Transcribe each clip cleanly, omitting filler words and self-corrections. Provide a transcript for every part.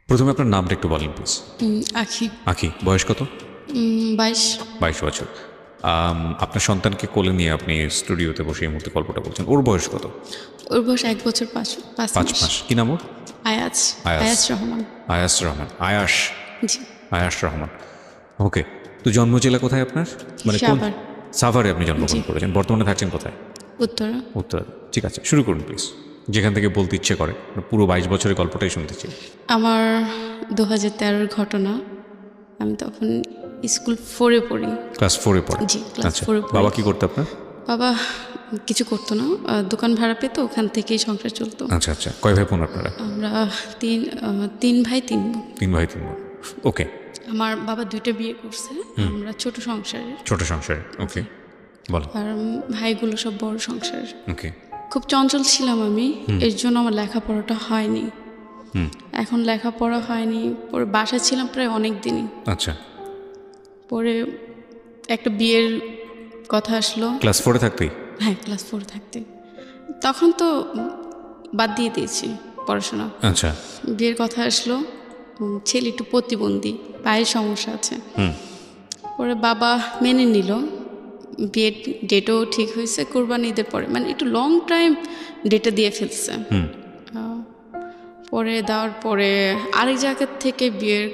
প্রথমে আপনার নামটা একটু বলেন প্লিজ। আখি। আখি, বয়স কত? 22। 22 বছর। আপনার সন্তানকে কোলে নিয়ে আপনি স্টুডিওতে বসে এই মুহূর্তে গল্পটা বলছেন। ওর বয়স কত? ওর বয়স 1 বছর 5 5 মাস। মাস। কি নাম ওর? আয়াজ। আয়াস। আয়াজ রহমান। আয়াস রহমান। আয়াস। জি। আয়াস রহমান। ওকে। তো জন্ম জেলা কোথায় আপনার? মানে কোন? সাভার। সাভারে আপনি জি। জন্মগ্রহণ করেছেন। বর্তমানে থাকছেন কোথায়? উত্তরা। উত্তরা। ঠিক আছে, শুরু করুন প্লিজ। যেখান থেকে বলতে ইচ্ছে করে। পুরো 22 বছরের গল্পটাই শুনতে চাই। আমার 2013-র ঘটনা। আমি তখন স্কুল 4-এ পড়ি। ক্লাস 4-এ পড়ে? জি, ক্লাস আচ্ছা। 4-এ পড়ি। বাবা কি করতো আপনার? বাবা কিছু করতো না, দোকান ভাড়া পেতো, ওখান থেকেই সংসার চলতো। আচ্ছা আচ্ছা। কয় ভাই বোন আপনারা? আমরা তিন ভাই 3 বোন। 3 ভাই 3 বোন। ওকে। আমার বাবা 2টা বিয়ে করছে। আমরা ছোট সংসারের। ছোট সংসারে। ওকে, বলো। আর ভাইগুলো সব বড় সংসারের। ওকে। খুব চঞ্চল ছিলাম আমি, এর জন্য আমার লেখাপড়াটা হয়নি। এখন লেখাপড়া হয়নি, পরে বাসায় ছিলাম প্রায় অনেক দিনই। আচ্ছা। পরে একটা বিয়ের কথা আসলো। ক্লাস 4-এ থাকতেই? হ্যাঁ, ক্লাস 4 থাকতে। তখন তো বাদ দিয়ে দিয়েছি পড়াশোনা। আচ্ছা। বিয়ের কথা আসলো। ছেলে একটু প্রতিবন্ধী, পায়ের সমস্যা আছে। পরে বাবা মেনে নিল। বিয়ের ডেটও ঠিক হয়েছে কোরবানি ঈদের পরে, মানে একটু লং টাইম ডেটে দিয়ে ফেলছে। পরে দেওয়ার পরে আরেক জায়গার থেকে বিয়ের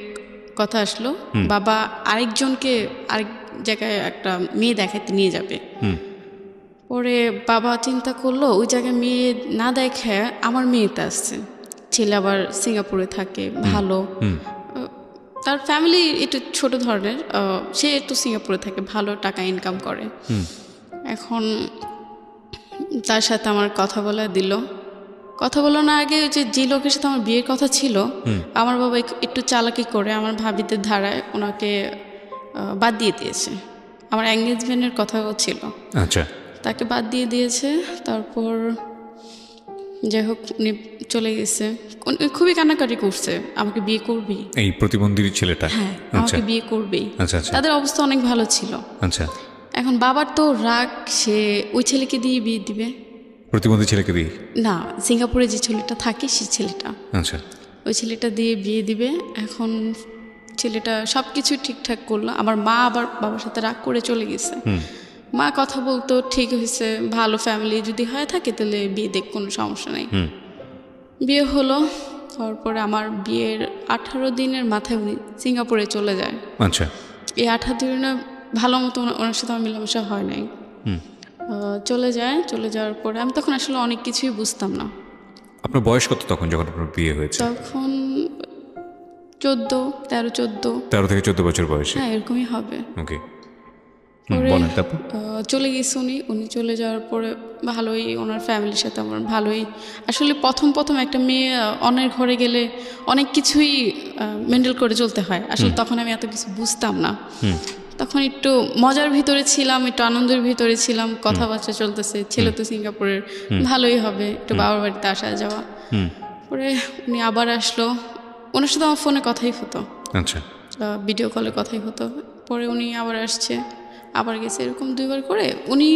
কথা আসলো। বাবা আরেকজনকে আরেক জায়গায় একটা মেয়ে দেখাতে নিয়ে যাবে। পরে বাবা চিন্তা করলো ওই জায়গায় মেয়ে না দেখে আমার মেয়েটা আসছে। ছেলে আবার সিঙ্গাপুরে থাকে, ভালো। তার ফ্যামিলি একটু ছোট ধরনের, সে একটু সিঙ্গাপুরে থাকে, ভালো টাকা ইনকাম করে। এখন তার সাথে আমার কথা বলা দিল। কথা বলার আগে ওই যে লোকের সাথে আমার বিয়ের কথা ছিল, আমার বাবা একটু চালাকি করে আমার ভাবিদের ধারায় ওনাকে বাদ দিয়ে দিয়েছে। আমার এঙ্গেজমেন্টের কথাও ছিল। আচ্ছা। তাকে বাদ দিয়ে দিয়েছে। তারপর যাই হোক উনি চলে গেছে। উনি খুবই কান্নাকাটি করছে, আমাকে বিয়ে করবি। এই প্রতিবন্ধী ছেলেটা? হ্যাঁ, আচ্ছা আমাকে বিয়ে করবি। আচ্ছা আচ্ছা। তাদের অবস্থা অনেক ভালো ছিল। আচ্ছা। এখন বাবার তো রাগ, সে ওই ছেলেকে দিয়ে বিয়ে দিবে। প্রতিবন্ধী ছেলেকে দিই? না, সিঙ্গাপুরে যে ছেলেটা থাকে সে ছেলেটা, আচ্ছা। ওই ছেলেটা দিয়ে বিয়ে দিবে। এখন ছেলেটা সব কিছু ঠিকঠাক করলো। আমার মা আবার বাবার সাথে রাগ করে চলে গেছে। মা কথা বলতো, ঠিক হয়েছে, ভালো ফ্যামিলি যদি হয়ে থাকে তাহলে বিয়ে দেখ, কোনো সমস্যা নেই। বিয়ে হলো। তারপরে আমার বিয়ের 18 দিনের মাথায় উনি সিঙ্গাপুরে চলে যায়। আচ্ছা। এই 18 দিনে ভালো মতো ওনার সাথে আমার মেলামেশা হয় নাই। চলে যায়। চলে যাওয়ার পরে আমি তখন আসলে অনেক কিছুই বুঝতাম না। আপনার বয়স কত তখন যখন আপনার বিয়ে হয়েছে? তখন 13-14। 13 থেকে 14 বছর বয়সে? হ্যাঁ, এরকমই হবে। ওকে। পরে বলেন তারপর। চলে গেছে উনি চলে যাওয়ার পরে ভালোই ওনার ফ্যামিলির সাথে আমার ভালোই। আসলে প্রথম একটা মেয়ে অন্যের ঘরে গেলে অনেক কিছুই মেন্টেল করে চলতে হয়। আসলে তখন আমি এত কিছু বুঝতাম না। তখন একটু মজার ভিতরে ছিলাম, একটু আনন্দের ভিতরে ছিলাম। কথাবার্তা চলতেছে, ছেলে তো সিঙ্গাপুরের, ভালোই হবে, একটু বাবার বাড়িতে আসা যাওয়া। পরে উনি আবার আসলো। ওনার সাথে আমার ফোনে কথাই হতো। আচ্ছা। ভিডিও কলে কথাই হতো। পরে উনি আবার আসছে, আবার গেছে, এরকম 2বার করে উনি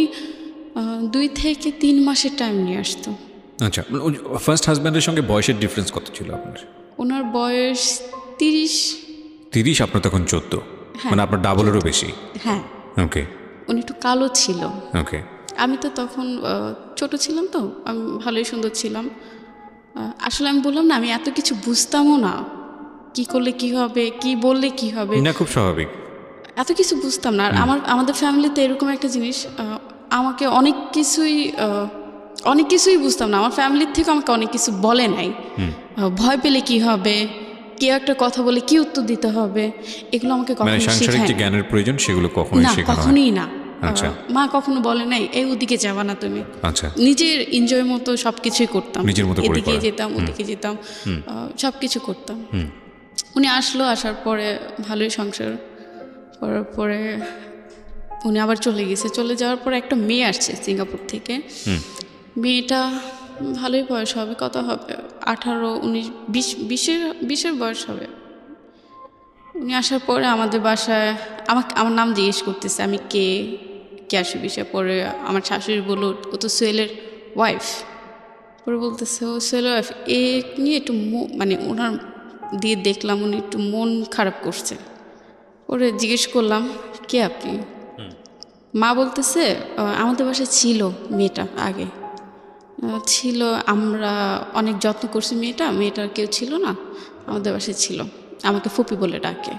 2 থেকে 3 মাসের টাইম নিয়ে আসতো। আচ্ছা। ফার্স্ট হাজব্যান্ডের সঙ্গে বয়সের ডিফারেন্স কত ছিল আপনার? ওনার বয়স 30। 30, আপনার তখন 14। মানে আপনার ডাবলেরও বেশি? হ্যাঁ। ওকে। উনি একটু কালো ছিল। ওকে। আমি তো তখন ছোট ছিলাম, তো আমি ভালোই সুন্দর ছিলাম। আসলে আমি বললাম না, আমি এত কিছু বুঝতামও না, কি করলে কি হবে, কি বললে কি হবে, না, খুব স্বাভাবিক। এত কিছু বুঝতাম না। আর আমাদের ফ্যামিলিতে এরকম একটা জিনিস, আমাকে অনেক কিছুই বুঝতাম না। আমার ফ্যামিলির থেকে আমাকে অনেক কিছু বলে নাই। ভয় পেলে কি হবে, কেউ একটা কথা বলে কি উত্তর দিতে হবে, এগুলো আমাকে মানে কখনো সাংসারিক শেখায় যে জ্ঞানের প্রয়োজন সেগুলো কখনোই না, শেখানো হয়? কখনোই না। আচ্ছা। মা কখনো বলে নাই এই ওদিকে যাবা না তুমি। আচ্ছা। নিজের এনজয় মতো সবকিছুই করতাম, নিজের মতো করে এদিকে করা। যেতাম, ওদিকে যেতাম, সবকিছু করতাম। উনি আসলো, আসার পরে ভালোই সংসার করার পরে উনি আবার চলে গেছে। চলে যাওয়ার পরে একটা মেয়ে আসছে সিঙ্গাপুর থেকে। মেয়েটা ভালোই বয়স হবে, কত হবে, 18, 19, 20-এর বয়স হবে। উনি আসার পরে আমাদের বাসায় আমার নাম জিজ্ঞেস করতেছে, আমি কে আসি বিষয়। পরে আমার শাশুড়ি বললো ও তো সোহেলের ওয়াইফ। পরে বলতেছে ও সোহেলের ওয়াইফ, এ নিয়ে একটু মানে ওনার দিয়ে দেখলাম উনি একটু মন খারাপ করছে। ওরে জিজ্ঞেস করলাম, কে আপনি? মা বলতেছে, আমাদের বাসায় ছিল মেয়েটা আগে ছিল, আমরা অনেক যত্ন করছি মেয়েটার কেউ ছিল না, আমাদের বাসায় ছিল, আমাকে ফুপি বলে ডাকে।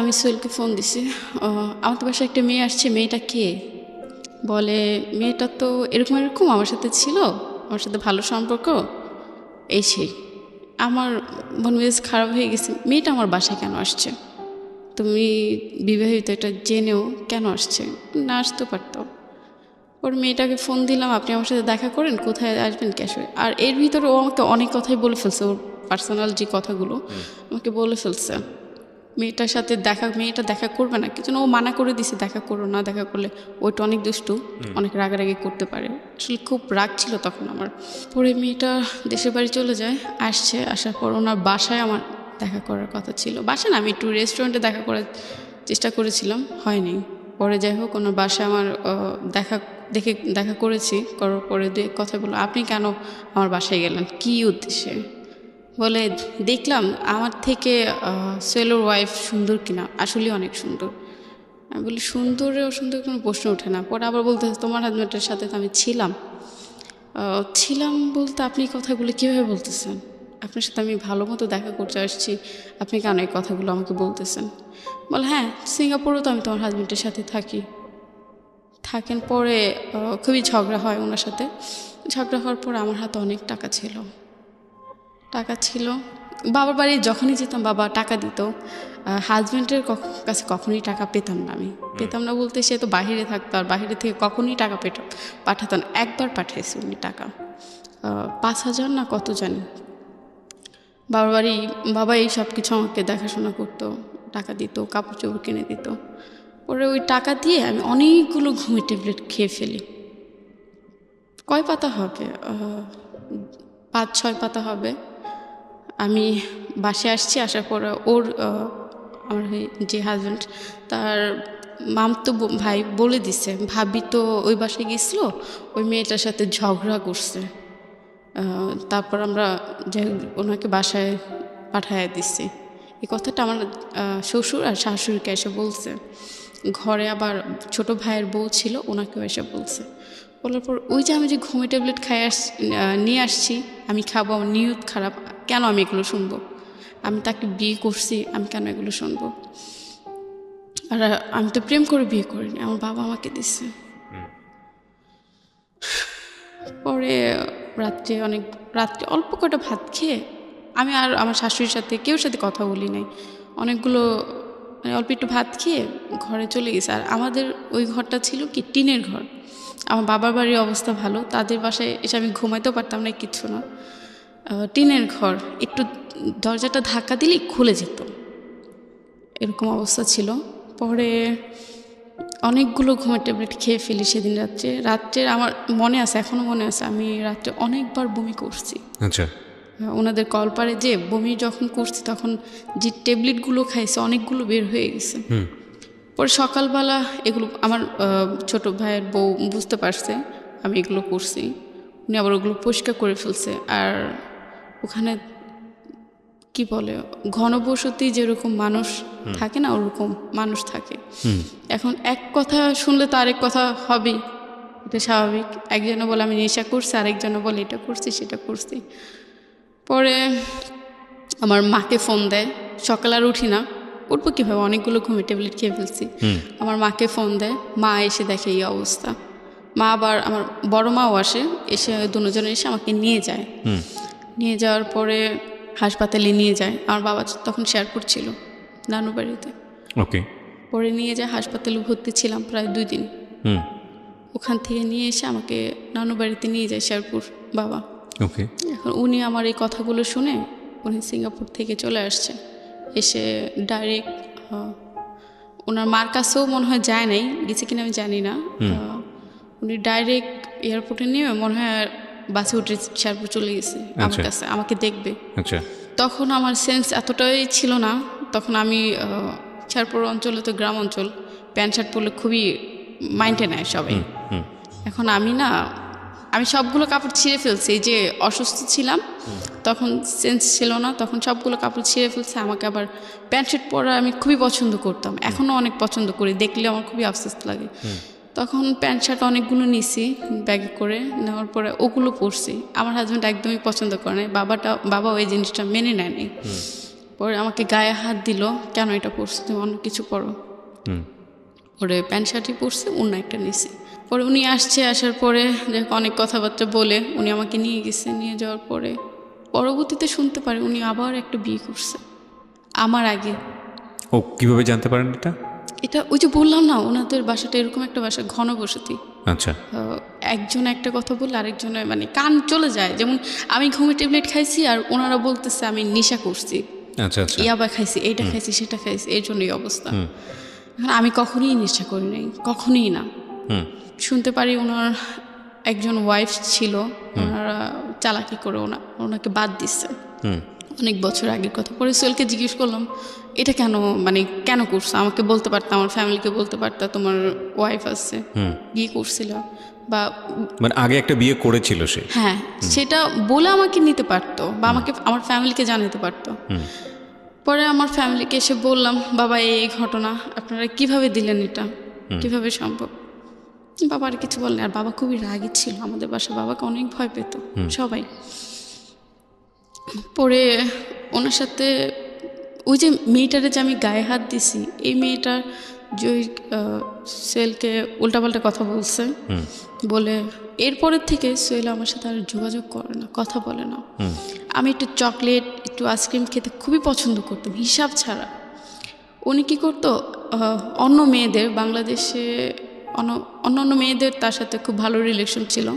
আমি সোহেলকে ফোন দিছি, আমাদের বাসায় একটা মেয়ে আসছে, মেয়েটা কে? বলে মেয়েটা তো এরকম এরকম আমার সাথে ছিল, আমার সাথে ভালো সম্পর্ক, এই সেই। আমার মন মেজাজ খারাপ হয়ে গেছে, মেয়েটা আমার বাসায় কেন আসছে? তুমি বিবাহিত, এটা জেনেও কেন আসছে? না আসতে পারতো। ওর মেয়েটাকে ফোন দিলাম, আপনি আমার সাথে দেখা করেন, কোথায় আসবেন, ক্যাশে। আর এর ভিতরে ও আমাকে অনেক কথাই বলে ফেলছে, ওর পার্সোনাল যে কথাগুলো আমাকে বলে ফেলছে। মেয়েটা দেখা করবে না, কিছু ও মানা করে দিছে, দেখা করো না, দেখা করলে ওইটা অনেক দুষ্টু, অনেক রাগারাগি করতে পারে। আসলে খুব রাগ ছিল তখন আমার। পরে মেয়েটা দেশের বাড়ি চলে যায়, আসার পর ওনার বাসায় আমার দেখা করার কথা ছিল। বাসায় না, আমি একটু রেস্টুরেন্টে দেখা করার চেষ্টা করেছিলাম, হয়নি। পরে যাই হোক, ওনার বাসায় আমার দেখা করেছি, করার পরে কথা বললো, আপনি কেন আমার বাসায় গেলেন, কী উদ্দেশ্যে? বলে দেখলাম আমার থেকে সোহেলের ওয়াইফ সুন্দর কিনা, আসলে অনেক সুন্দর। আমি বলি সুন্দরে অসুন্দর কোনো প্রশ্ন ওঠে না। পরে আবার বলতে, তোমার হাজব্যান্ডের সাথে তো আমি ছিলাম বলতে আপনি কথাগুলো কীভাবে বলতেছেন? আপনার সাথে আমি ভালো মতো দেখা করতে আসছি, আপনি কেন এই কথাগুলো আমাকে বলতেছেন? বলে হ্যাঁ, সিঙ্গাপুরেও তো আমি তোমার হাজব্যান্ডের সাথে থাকেন। পরে খুবই ঝগড়া হয় ওনার সাথে। ঝগড়া হওয়ার পর আমার হাতে অনেক টাকা ছিল। বাবার বাড়ি যখনই যেতাম বাবা টাকা দিত। হাজব্যান্ডের কাছে কখনোই টাকা পেতাম না বলতে, সে তো বাহিরে থাকতো, আর বাহিরে থেকে কখনোই টাকা পাঠাতো না। একবার পাঠিয়েছে উনি টাকা, 5,000 না কত জানি। বাবা এই সব কিছু আমাকে দেখাশোনা করতো, টাকা দিত, কাপড় চোপড় কিনে দিত। পরে ওই টাকা দিয়ে আমি অনেকগুলো ঘুমের ট্যাবলেট খেয়ে ফেলি। কয় পাতা হবে, 5-6 পাতা হবে। আমি বাসায় আসার পর আমার যে হাজব্যান্ড, তার মামতো ভাই বলে দিছে, ভাবি তো ওই বাসায় গেছিলো, ওই মেয়েটার সাথে ঝগড়া করছে। তারপর আমরা ওনাকে বাসায় পাঠায় দিছি। এই কথাটা আমার শ্বশুর আর শাশুড়িকে এসে বলছে। ঘরে আবার ছোট ভাইয়ের বউ ছিল, ওনাকেও এসে বলছে। বলার পর ওই যে আমি যে ঘুমের ট্যাবলেট নিয়ে আসছি, আমি খাবো, আমার নিয়ত খারাপ, কেন আমি এগুলো শুনবো? আমি তাকে বিয়ে করছি, আমি কেন এগুলো শুনবো? আর আমি তো প্রেম করে বিয়ে করিনি, আমার বাবা আমাকে দিচ্ছে। পরে রাত্রে অল্প কটা ভাত খেয়ে আমি আর আমার শাশুড়ির সাথে কেউর সাথে কথা বলি নাই। অনেকগুলো অল্প একটু ভাত খেয়ে ঘরে চলে গেছে। আর আমাদের ওই ঘরটা ছিল কি টিনের ঘর। আমার বাবার বাড়ির অবস্থা ভালো, তাদের বাসায় এসে আমি ঘুমাইতেও পারতাম না, কিচ্ছু না। টিনের ঘর, একটু দরজাটা ধাক্কা দিলেই খুলে যেত, এরকম অবস্থা ছিল। পরে অনেকগুলো ঘুমের ট্যাবলেট খেয়ে ফেলি সেদিন রাত্রে আমার মনে আছে, এখনও মনে আছে, আমি রাত্রে অনেকবার বমি করছি। আচ্ছা। ওনাদের কলপারে যে বমি যখন করছি, তখন যে ট্যাবলেটগুলো খাইছে অনেকগুলো বের হয়ে গেছে। পরে সকালবেলা এগুলো আমার ছোট ভাইয়ের বউ বুঝতে পারছে আমি এগুলো করছি, উনি আবার ওগুলো পরিষ্কার করে ফেলছে। আর ওখানে কি বলে, ঘনবসতি যেরকম মানুষ থাকে না, ওরকম মানুষ থাকে। এখন এক কথা শুনলে তো আরেক কথা হবেই, এটা স্বাভাবিক। একজনে বলে আমি নেশা করছি, আরেকজনে বলে এটা করছি সেটা করছি। পরে আমার মাকে ফোন দেয়, সকালে আর উঠি না, উঠবো কীভাবে, অনেকগুলো ঘুমের ট্যাবলেট খেয়ে ফেলছি। আমার মাকে ফোন দেয়, মা এসে দেখে এই অবস্থা। মা আবার আমার বড় মাও এসে দুজনে এসে আমাকে নিয়ে যায়। নিয়ে যাওয়ার পরে হাসপাতালে নিয়ে যায়। আমার বাবা তখন শেরপুর ছিল, নানু বাড়িতে। ওকে। পরে নিয়ে যায়, হাসপাতালে ভর্তি ছিলাম প্রায় 2 দিন। ওখান থেকে নিয়ে এসে আমাকে নানু বাড়িতে নিয়ে যায় শেরপুর বাবা। ওকে। এখন উনি আমার এই কথাগুলো শুনে উনি সিঙ্গাপুর থেকে চলে আসছে, এসে ডাইরেক্ট ওনার মার কাছেও মনে হয় যায় নাই, গেছে কিনা আমি জানি না। উনি ডাইরেক্ট এয়ারপোর্টে নেমে মনে হয় বাসে উঠে শেরপুর চলে গেছে আমার কাছে, আমাকে দেখবে। তখন আমার সেন্স এতটাই ছিল না, তখন আমি শেরপুর অঞ্চলে তো গ্রাম অঞ্চল, প্যান্ট শার্ট পরলে খুবই মাইন্ডে নেয় সবাই। এখন আমি না আমি সবগুলো কাপড় ছিঁড়ে ফেলছি, এই যে অসুস্থ ছিলাম তখন সেন্স ছিল না, তখন সবগুলো কাপড় ছিঁড়ে ফেলছে। আমাকে আবার প্যান্ট শার্ট পরা আমি খুবই পছন্দ করতাম, এখনও অনেক পছন্দ করি, দেখলে আমার খুবই আফসোস লাগে। তখন প্যান্ট শার্ট অনেকগুলো নিছি ব্যাগে করে, নেওয়ার পরে ওগুলো পরছি। আমার হাজব্যান্ড একদমই পছন্দ করে নাই, বাবা ওই জিনিসটা মেনে নেয়নি। পরে আমাকে গায়ে হাত দিল, কেন এটা পরছো, তুমি অন্য কিছু পরো। পরে প্যান্ট শার্টই পরছি, অন্য একটা নিছি। পরে উনি আসার পরে অনেক কথাবার্তা বলে উনি আমাকে নিয়ে গেছে। নিয়ে যাওয়ার পরে পরবর্তীতে শুনতে পারে উনি আবার একটা বিয়ে করছে আমার আগে। ও কিভাবে জানতে পারেন এটা? এটা ওই যে বললাম না, ওনাদের বাসাটা এরকম একটা বাসা, ঘন বসতি। আচ্ছা। একজন একটা কথা বললে আরেকজনের মানে কান চলে যায়। যেমন আমি ঘুমের ট্যাবলেট খাইছি আর ওনারা বলতেছে আমি নেশা করছি, আচ্ছা আচ্ছা, ইয়াবা খাইছি, এইটা খাইছি, সেটা খাইছি, এই জন্যই অবস্থা। এখন আমি কখনোই নেশা করি নাই, কখনোই না। শুনতে পারি ওনার একজন ওয়াইফ ছিল, ওনারা চালাকি করে ওনাকে বাদ দিচ্ছে অনেক বছর আগের কথা। পরে সোহেলকে জিজ্ঞেস করলাম এটা কেন, মানে কেন করছো, আমাকে বলতে পারতাম, আমার ফ্যামিলিকে বলতে পারতাম তোমার ওয়াইফ আছে, বিয়ে করছিল, বা মানে আগে একটা বিয়ে করেছিল সে, হ্যাঁ সেটা বলে আমাকে নিতে পারতো, বা আমাকে আমার ফ্যামিলিকে জানাতে পারতো। পরে আমার ফ্যামিলিকে এসে বললাম বাবা এই ঘটনা, আপনারা কিভাবে দিলেন, এটা কিভাবে সম্ভব। বাবা আর কিছু বলেন। আর বাবা খুবই রাগী ছিল আমাদের বাসায়, বাবাকে অনেক ভয় পেত সবাই। পরে ওনার সাথে ওই যে মেয়েটারে যে আমি গায়ে হাত দিছি, এই মেয়েটার যে সোহেলকে উল্টাপাল্টা কথা বলছে, বলে এরপরের থেকে সোহেল আমার সাথে আর যোগাযোগ করে না, কথা বলে না। আমি একটু চকলেট একটু আইসক্রিম খেতে খুবই পছন্দ করতাম হিসাব ছাড়া। উনি কী করতো, অন্য মেয়েদের বাংলাদেশে অন্য মেয়েদের তার সাথে খুব ভালো রিলেশন ছিল,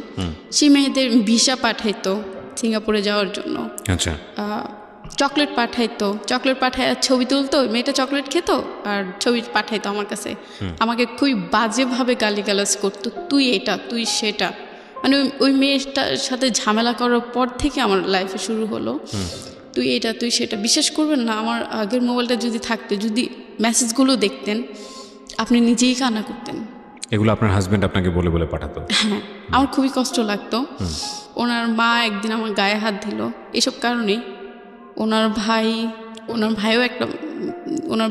সেই মেয়েদের ভিসা পাঠাইতো সিঙ্গাপুরে যাওয়ার জন্য। আচ্ছা। চকলেট পাঠাইতো, চকলেট পাঠায় ছবি তুলতো, মেয়েটা চকলেট খেত আর ছবি পাঠাইতো আমার কাছে। আমাকে খুবই বাজেভাবে গালিগালাজ করতো, তুই এটা তুই সেটা। মানে ওই মেয়েটার সাথে ঝামেলা করার পর থেকে আমার লাইফে শুরু হলো তুই এটা তুই সেটা। বিশ্বাস করবেন না, আমার আগের মোবাইলটা যদি থাকতো, যদি মেসেজগুলো দেখতেন আপনি নিজেই কান্না করতেন। এগুলো আপনার হাজবেন্ড আপনাকে বলে বলে পাঠাতো? হ্যাঁ, আমার খুবই কষ্ট লাগতো। ওনার মা একদিন আমার গায়ে হাত দিল এসব কারণেই। ওনার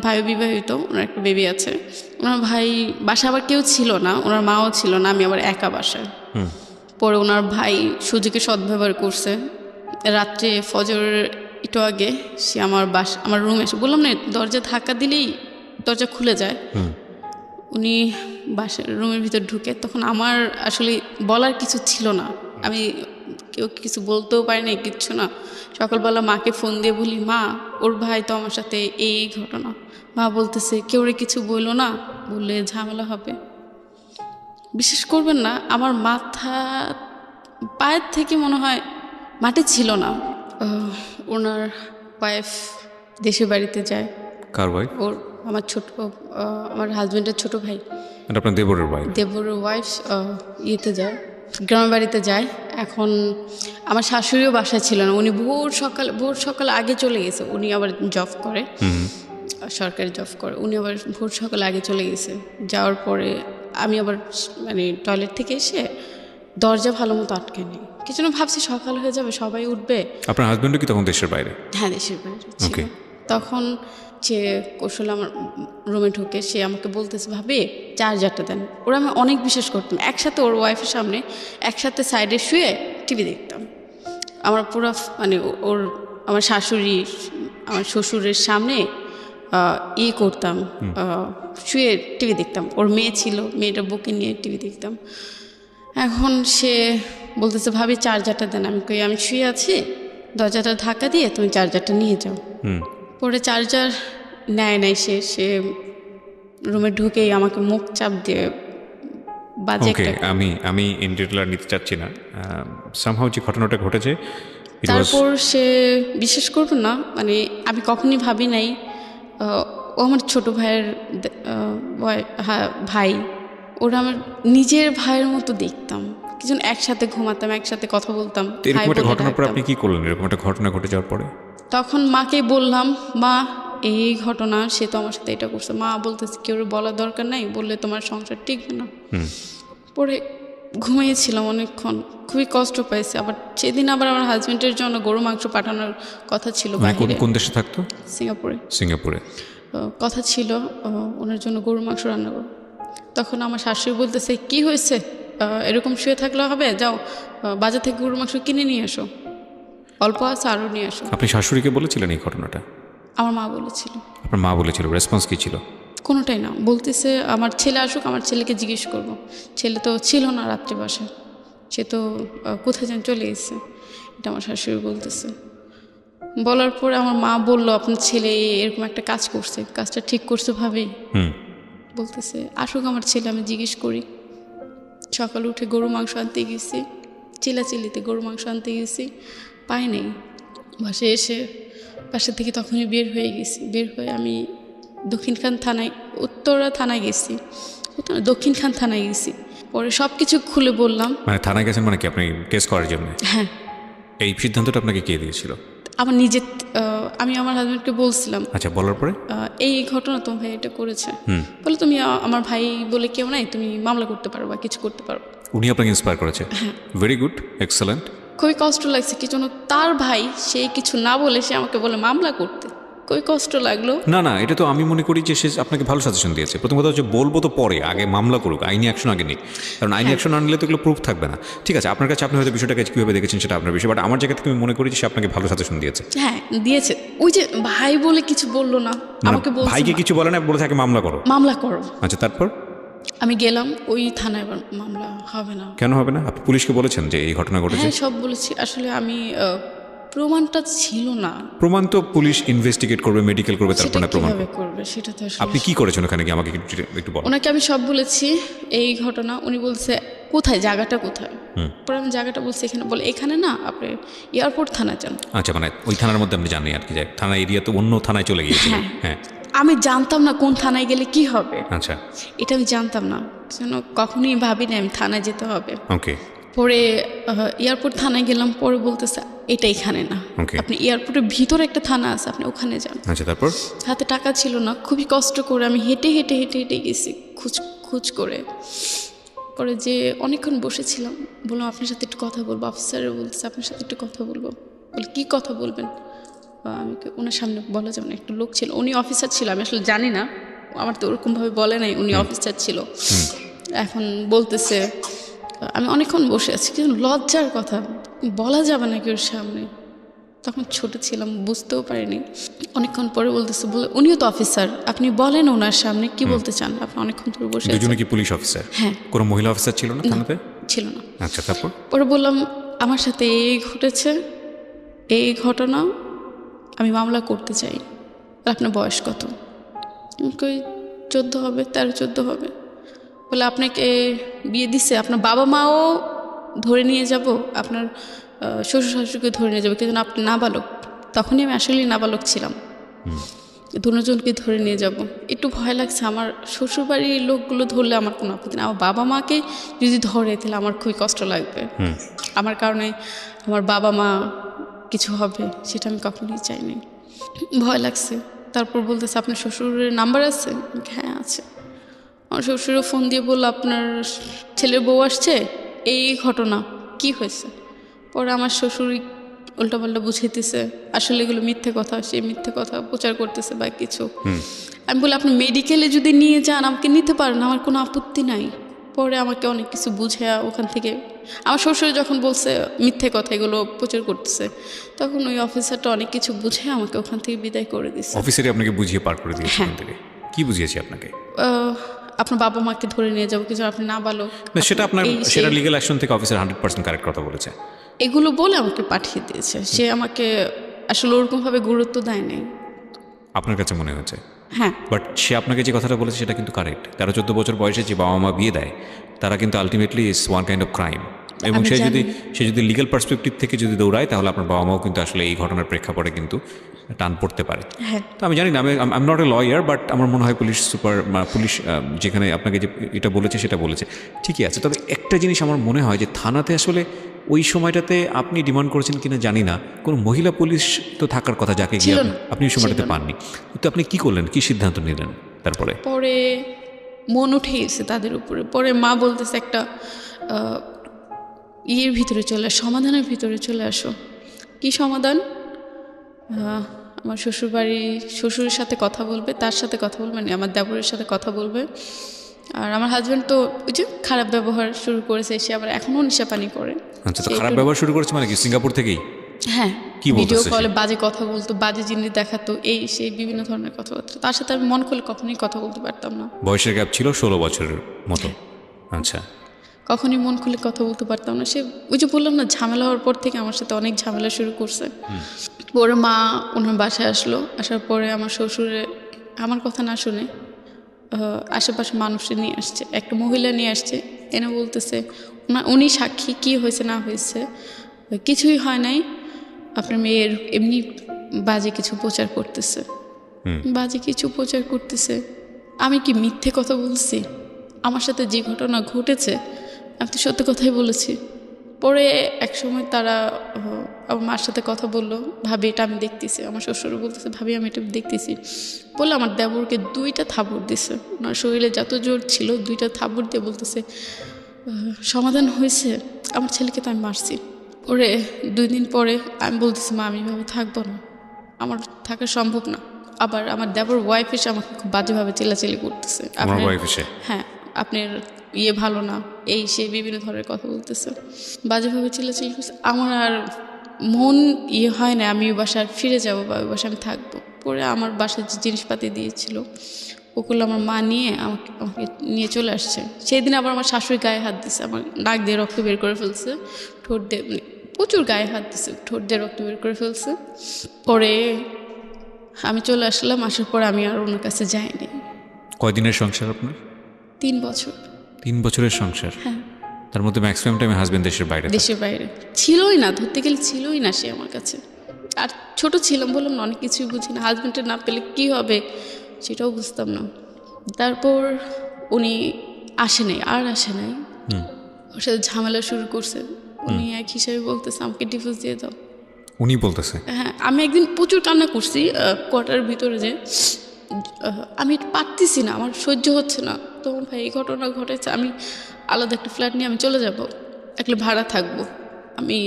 ভাইও বিবাহিত, ওনার একটা বেবি আছে। ওনার ভাই বাসা আবার কেউ ছিল না, ওনার মাও ছিল না, আমি আবার একা বাসায়। পরে ওনার ভাই সুযোগে সদ্ব্যবহার করছে। রাত্রে ফজরের একটু আগে সে আমার রুমে এসে, বললাম না দরজা ধাক্কা দিলেই দরজা খুলে যায়, উনি বাসার রুমের ভিতর ঢুকে। তখন আমার আসলে বলার কিছু ছিল না, আমি কেউ কিছু বলতেও পারি না, কিচ্ছু না। সকালবেলা মাকে ফোন দিয়ে বলি, মা ওর ভাই তো আমার সাথে এই ঘটনা। মা বলতেছে কেউ কিছু বললো না, বললে ঝামেলা হবে। বিশ্বাস করবেন না, আমার মাথা পায়ের থেকে মনে হয় মাটি ছিল না। ওনার ওয়াইফ দেশের বাড়িতে যায়। কার ওয়াইফ? ওর আমার হাজব্যান্ডের ছোট ভাই, আপনার দেবরের ওয়াইফ? দেবরের ওয়াইফ ইয়েতে যায়, গ্রামের বাড়িতে যায়। এখন আমার শাশুড়িও বাসায় ছিল না, উনি ভোর সকাল আগে চলে গেছে। উনি আবার জব করে, সরকারি জব করে। উনি আবার ভোর সকাল আগে চলে গেছে। যাওয়ার পরে আমি আবার মানে টয়লেট থেকে এসে দরজা ভালো মতো আটকে নেই, কিছু না, ভাবছি সকাল হয়ে যাবে সবাই উঠবে। আপনার হাজবেন্ডও কি তখন দেশের বাইরে? হ্যাঁ, দেশের বাইরে ছিল। তখন যে কৌশল আমার রুমে ঢুকে সে আমাকে বলতেছে, ভাবি চার্জারটা দেন। ওরা আমি অনেক বিশ্বাস করতাম, একসাথে ওর ওয়াইফের সামনে একসাথে সাইডে শুয়ে টিভি দেখতাম। আমার পুরো মানে আমার শাশুড়ি আমার শ্বশুরের সামনে করতাম, শুয়ে টিভি দেখতাম। ওর মেয়ে ছিল, মেয়েটা বুকে নিয়ে টিভি দেখতাম। এখন সে বলতেছে, ভাবি চার্জারটা দেন। আমি শুয়ে আছি, দরজাটা ধাক্কা দিয়ে তুমি চার্জারটা নিয়ে যাও। পরে চার্জার নেয় নাই সে রুমে ঢুকেই আমাকে মুখ চাপ দিয়ে বাজে একটা। আমি ইন ডিটেইল নিতে চাচ্ছি না, সামহাউ যে ঘটনাটা ঘটেছে। তারপর সে বিশ্বাস করবে না, মানে আমি কখনই ভাবি নাই ও আমার ছোট ভাইয়ের ভাই, ওরা আমার নিজের ভাইয়ের মতো দেখতাম। কিছু একসাথে ঘুমাতাম, একসাথে কথা বলতাম। এরকম একটা ঘটনার পর আপনি কি করলেন? এরকম একটা ঘটনা ঘটে যাওয়ার পরে তখন মাকে বললাম, মা এই ঘটনা, সে তো আমার সাথে এটা করছে। মা বলতেছে কেউ বলার দরকার নাই, বললে তোমার সংসার টিকবে না। পরে ঘুমিয়েছিলাম অনেকক্ষণ, খুবই কষ্ট পাইছি। আবার সেদিন আবার আমার হাজব্যান্ডের জন্য গরু মাংস পাঠানোর কথা ছিল মানে কোন বাইরে, কোন দেশে থাকতো? সিঙ্গাপুরে সিঙ্গাপুরে। কথা ছিল ওনার জন্য গরু মাংস রান্না করো। তখন আমার শাশুড়ি বলতেছে, কি হয়েছে, এরকম শুয়ে থাকলে হবে, যাও বাজার থেকে গরু মাংস কিনে নিয়ে আসো, অল্প আছে আরও নিয়ে আসো। আপনি শাশুড়িকে বলেছিলেন এই ঘটনাটা? আমার মা বলেছিল। আপনার মা বলেছিল, রেসপন্স কী ছিল? কোনোটাই না, বলতেছে আমার ছেলে আসুক, আমার ছেলেকে জিজ্ঞেস করব। ছেলে তো ছিল না রাত্রে বাসায়, সে তো কোথায় যেন চলে গেছে, এটা আমার শাশুড়ি বলতেছে। বলার পরে আমার মা বলল, আপনার ছেলে এরকম একটা কাজ করছে, কাজটা ঠিক করছে ভাবেই। বলতেছে আসুক আমার ছেলে, আমি জিজ্ঞেস করি। সকালে উঠে গরু মাংস আনতে গেছি, চিলাচিলিতে গরু মাংস আনতে গেছি, পাই নাই। বাসায় এসে বাসা থেকে তখনই বের হয়ে গেছি। বের হয়ে আমি দক্ষিণখান থানায়, উত্তরা থানায় গেছি, দক্ষিণখান থানায় গেছি। পরে সব কিছু খুলে বললাম। মানে থানায় গেছেন মানে কি আপনি কেস করার জন্য? হ্যাঁ। এই সিদ্ধান্তটা আপনাকে কে দিয়েছিল? আমার নিজের, আমি আমার হাজব্যান্ডকে বলছিলাম। আচ্ছা, বলার পরে এই ঘটনা তোমার ভাই এটা করেছে, বলে তুমি আমার ভাই বলে কেউ নাই, তুমি মামলা করতে পারো বা কিছু করতে পারো। উনি আপনাকে ইন্সপায়ার করেছে? Very good, excellent. খুবই কষ্ট লাগছে কি জন্য, তার ভাই সে কিছু না বলে সে আমাকে বলে মামলা করতে, খুবই কষ্ট লাগলো। না না, এটা তো আমি মনে করি যে সে আপনাকে ভালো সাজেশন দিয়েছে। প্রথম কথা হচ্ছে বলবো তো পরে, আগে মামলা করুক, আইনি অ্যাকশন আগে নেই, কারণ আইনি অ্যাকশন আনলে তো এগুলো প্রুফ থাকবে না। ঠিক আছে, আপনার কাছে আপনি হয়তো বিষয়টাকে কীভাবে দেখেছেন সেটা আপনার বিষয়, বাট আমার জায়গা থেকে আমি মনে করি যে সে আপনাকে ভালো সাজেশন দিয়েছে। হ্যাঁ দিয়েছে, ওই যে ভাই বলে কিছু বললো না, আমাকে বলছে ভাইকে কিছু বলে না, বলে থাকে মামলা করো। মামলা করো। আচ্ছা, তারপর? আমি গেলাম ওই থানায়, এবার মামলা হবে না। কেন হবে না? আপনি পুলিশকে বলেছেন যে এই ঘটনা ঘটেছে? হ্যাঁ সব বলেছি, আসলে আমি প্রমাণটা ছিল না। প্রমাণ তো পুলিশ ইনভেস্টিগেট করবে, মেডিকেল করবে, তারপরে প্রমাণ কিভাবে করবে সেটা তো আসলে। আপনি কি করেছেন ওখানে গিয়ে আমাকে একটু বলুন। ওনাকে আমি সব বলেছি এই ঘটনা, উনি বলছে কোথায়, জায়গাটা কোথায়। পরে আমি জায়গাটা বলছি এখানে, বলে এখানে না, আপনি এয়ারপোর্ট থানা যান। আচ্ছা, মানে ওই থানার মধ্যে আপনি জানেন আর কি, যে থানা এরিয়া তো অন্য থানায় চলে গিয়েছিল। হ্যাঁ, আমি জানতাম না কোন থানায় গেলে কি হবে। আচ্ছা, এটা আমি জানতাম না, যেন কখনোই ভাবিনি আমি থানায় যেতে হবে। ওকে। পরে এয়ারপোর্ট থানায় গেলাম, পরে বলতেছে এটা এখানে না, আপনি এয়ারপোর্টের ভিতরে একটা থানা আছে, আপনি ওখানে যান। আচ্ছা, তারপর? হাতে টাকা ছিল না, খুবই কষ্ট করে আমি হেঁটে হেঁটে হেঁটে হেঁটে গেছি খুঁজ করে। পরে যে অনেকক্ষণ বসেছিলাম, বললাম আপনার সাথে একটু কথা বলবো। অফিসারও বলতেছে আপনার সাথে একটু কথা বলবো। বলে কী কথা বলবেন? আমি ওনার সামনে বলা যাবে না, একটা লোক ছিল, উনি অফিসার ছিল, আমি আসলে জানি না, আমার তো ওরকমভাবে বলে নাই উনি অফিসার ছিল। এখন বলতেছে, আমি অনেকক্ষণ বসে আছি, কিন্তু লজ্জার কথা বলা যাবে না কেউ সামনে, তখন ছোট ছিলাম, বুঝতেও পারিনি। অনেকক্ষণ পরে বলতেছে, বলে উনিও তো অফিসার, আপনি বলেন ওনার সামনে কি বলতে চান। আপনি অনেকক্ষণ ধরে বসে আছেন। দুজনে কি পুলিশ অফিসার? হ্যাঁ। কোনো মহিলা অফিসার ছিল না থানাতে? ছিল না। আচ্ছা, তারপর? পরে বললাম আমার সাথে এই ঘটেছে, এই ঘটনা, আমি মামলা করতে চাই। আপনার বয়স কত? কই 14 হবে, 13-14 হবে। বলে আপনাকে বিয়ে দিছে, আপনার বাবা মাও ধরে নিয়ে যাব, আপনার শ্বশুর শাশুড়িকে ধরে নিয়ে যাবো, কিন্তু আপনি নাবালক। তখনই আমি আসলেই নাবালক ছিলাম। দুজনকে ধরে নিয়ে যাব। একটু ভয় লাগছে, আমার শ্বশুরবাড়ির লোকগুলো ধরলে আমার কোনো আপত্তি না, আমার বাবা মাকে যদি ধরে তাহলে আমার খুবই কষ্ট লাগবে। আমার কারণে আমার বাবা মা কিছু হবে, সেটা আমি কখনোই চাইনি, ভয় লাগছে। তারপর বলতেছে আপনার শ্বশুরের নাম্বার আছে? হ্যাঁ আছে। আমার শ্বশুরও ফোন দিয়ে বললো আপনার ছেলের বউ আসছে, এই ঘটনা কি হয়েছে। পরে আমার শ্বশুর উল্টাপাল্টা বুঝাইতেছে, আসলে এগুলো মিথ্যে কথা, সে মিথ্যে কথা প্রচার করতেছে বা কিছু। আমি বলি আপনি মেডিকেলে যদি নিয়ে যান আমাকে নিতে পারেন, আমার কোনো আপত্তি নাই। পরে আমাকে অনেক কিছু বুঝে ওখান থেকে, আমার শ্বশুর যখন বলছে মিথ্যে কথা এগুলো প্রচার করতেছে, তখন ওই অফিসারটা অনেক কিছু বুঝে আমাকে ওখান থেকে বিদায় করে দিচ্ছে। অফিসারই আপনাকে বুঝিয়ে পার করে দিয়েছে ওখান থেকে? কি বুঝিয়েছে আপনাকে? আপনার বাবা মাকে ধরে নিয়ে যাবো, কিছু আপনি নাবালক। সেটা আপনার, সেটা লিগ্যাল অ্যাকশন থেকে অফিসার 100% কারেক্ট কথা বলেছে। এগুলো বলে আমাকে পাঠিয়ে দিয়েছে, সে আমাকে আসলে ওরকমভাবে গুরুত্ব দেয় নাই আপনার কাছে মনে হয়েছে। হ্যাঁ, বাট সে আপনাকে যে কথাটা বলেছে সেটা কিন্তু কারেক্ট। 13-14 বছর বয়সে যে বাবা মা বিয়ে দেয় তারা কিন্তু ultimately is one kind of crime. এবং সে যদি লিগ্যাল পার্সপেক্টিভ থেকে যদি দৌড়ায়, তাহলে আপনার বাবা মাও কিন্তু আসলে এই ঘটনার প্রেক্ষাপটে কিন্তু টান পড়তে পারে। তো আমি জানি না, আমি I am not a lawyer, but আমার মনে হয় পুলিশ যেখানে আপনাকে যে এটা বলেছে সেটা বলেছে ঠিকই আছে। তবে একটা জিনিস আমার মনে হয় যে থানাতে আসলে ওই সময়টাতে আপনি ডিমান্ড করেছেন কিনা জানি না, কোনো মহিলা পুলিশ তো থাকার কথা যাকে গিয়ে আপনি ওই সময়টাতে পাননি। তো আপনি কি করলেন, কি সিদ্ধান্ত নিলেন তারপরে? পরে মন উঠে গেছে তাদের উপরে। পরে মা বলতেছে একটা ইয়ের ভিতরে চলে আসো, সমাধানের ভিতরে চলে আসো। কি সমাধান? আমার শ্বশুরের সাথে কথা বলবে, তার সাথে কথা বলবে, মানে আমার দেবরের সাথে কথা বলবে। আর আমার হাজব্যান্ড তো ওই যে খারাপ ব্যবহার শুরু করেছে, সে আবার এখনও নেশা পানি করে। আচ্ছা, তো খারাপ ব্যবহার শুরু করেছে মানে কি সিঙ্গাপুর থেকেই? হ্যাঁ, কি বলতেছে ভিডিও সে? কলে বাজে কথা বলতো, বাজে জিনিস দেখাতো, এই সেই বিভিন্ন ধরনের কথাবার্তা। তার সাথে আমি মন খুলে কখনোই কথা বলতে পারতাম না। বয়সের গ্যাপ ছিল 16 বছরের মতো। আচ্ছা, কখনই মন খুলে কথা বলতে পারতাম না। সে ওই যে বললাম না, ঝামেলা হওয়ার পর থেকে আমার সাথে অনেক ঝামেলা শুরু করছে। পরে মা ওনার বাসায় আসলো, আসার পরে আমার শ্বশুরে আমার কথা না শুনে আশেপাশে মানুষে নিয়ে আসছে, একটা মহিলা নিয়ে আসছে, এনে বলতেছে উনি সাক্ষী, কি হয়েছে না হয়েছে কিছুই হয় নাই, আপনার মেয়ের এমনি বাজে কিছু প্রচার করতেছে, বাজে কিছু প্রচার করতেছে। আমি কি মিথ্যে কথা বলছি? আমার সাথে যে ঘটনা ঘটেছে আমি তো সত্যি কথাই বলেছি। পরে এক সময় তারা আমার মার সাথে কথা বললো, ভাবি এটা আমি দেখতেছি। আমার শ্বশুরও বলতেছে, ভাবি আমি এটা দেখতেছি। বললো আমার দেবরকে 2টা থাবড় দিছে, ওনার শরীরে যত জোর ছিল 2টা থাবড় দিয়ে বলতেছে সমাধান হয়েছে, আমার ছেলেকে তো আমি মারছি। পরে 2 দিন পরে আমি বলতেছি, মা আমি এভাবে থাকবো না, আমার থাকা সম্ভব না। আবার আমার দেবর ওয়াইফ এসে আমাকে খুব বাজেভাবে চিল্লাচিল্লি করতেছে, আমার ওয়াইফ এসে? হ্যাঁ, আপনার ইয়ে ভালো না, এই সে বিভিন্ন ধরনের কথা বলতেছে, বাজেভাবে চিল্লাচিল্লি করছে। আমার আর মন হয় না আমি ওই বাসায় ফিরে যাব বা ওই বাসায় আমি থাকবো। পরে আমার বাসায় যে জিনিসপাতি দিয়েছিল ওগুলো আমার মা নিয়ে আমাকে নিয়ে চলে আসছে। সেই দিন আবার আমার শাশুড়ি গায়ে হাত দিছে, আমার নাক দিয়ে রক্ত বের করে ফেলছে, ঠোঁট দিয়ে প্রচুর গায়ে হাত দিছে, ঠোঁট দিয়ে রক্ত বের করে ফেলছে। পরে আমি চলে আসলাম, আসার পর আমি আর ওনার কাছে যাইনি। কয়দিনের সংসার আপনার? 3 বছর। 3 বছরের সংসার? হ্যাঁ। তার মধ্যে ম্যাক্সিমাম টাইম হাজবেন্ড দেশের বাইরে? দেশের বাইরে ছিলই না, ধরতে গেলে ছিলই না সে আমার কাছে। আর ছোট ছিলাম, বললাম না, অনেক কিছুই বুঝি না, হাজবেন্ডের না পেলে কী হবে সেটাও বুঝতাম না। তারপর উনি আসে নাই, ওর সাথে ঝামেলা শুরু করছে। উনি এক হিসাবে বলতেছে আমাকে ডিভোর্স দিয়ে দাও। উনি বলতেছে? হ্যাঁ, আমি একদিন প্রচুর কান্না করছি কোয়ার্টারের ভিতরে, যে আমি পারতেছি না, আমার সহ্য হচ্ছে না। তখন ভাই এই ঘটনা ঘটেছে, আমি আলাদা একটা ফ্ল্যাট নিয়ে আমি চলে যাব, একলে ভাড়া থাকবো, আমি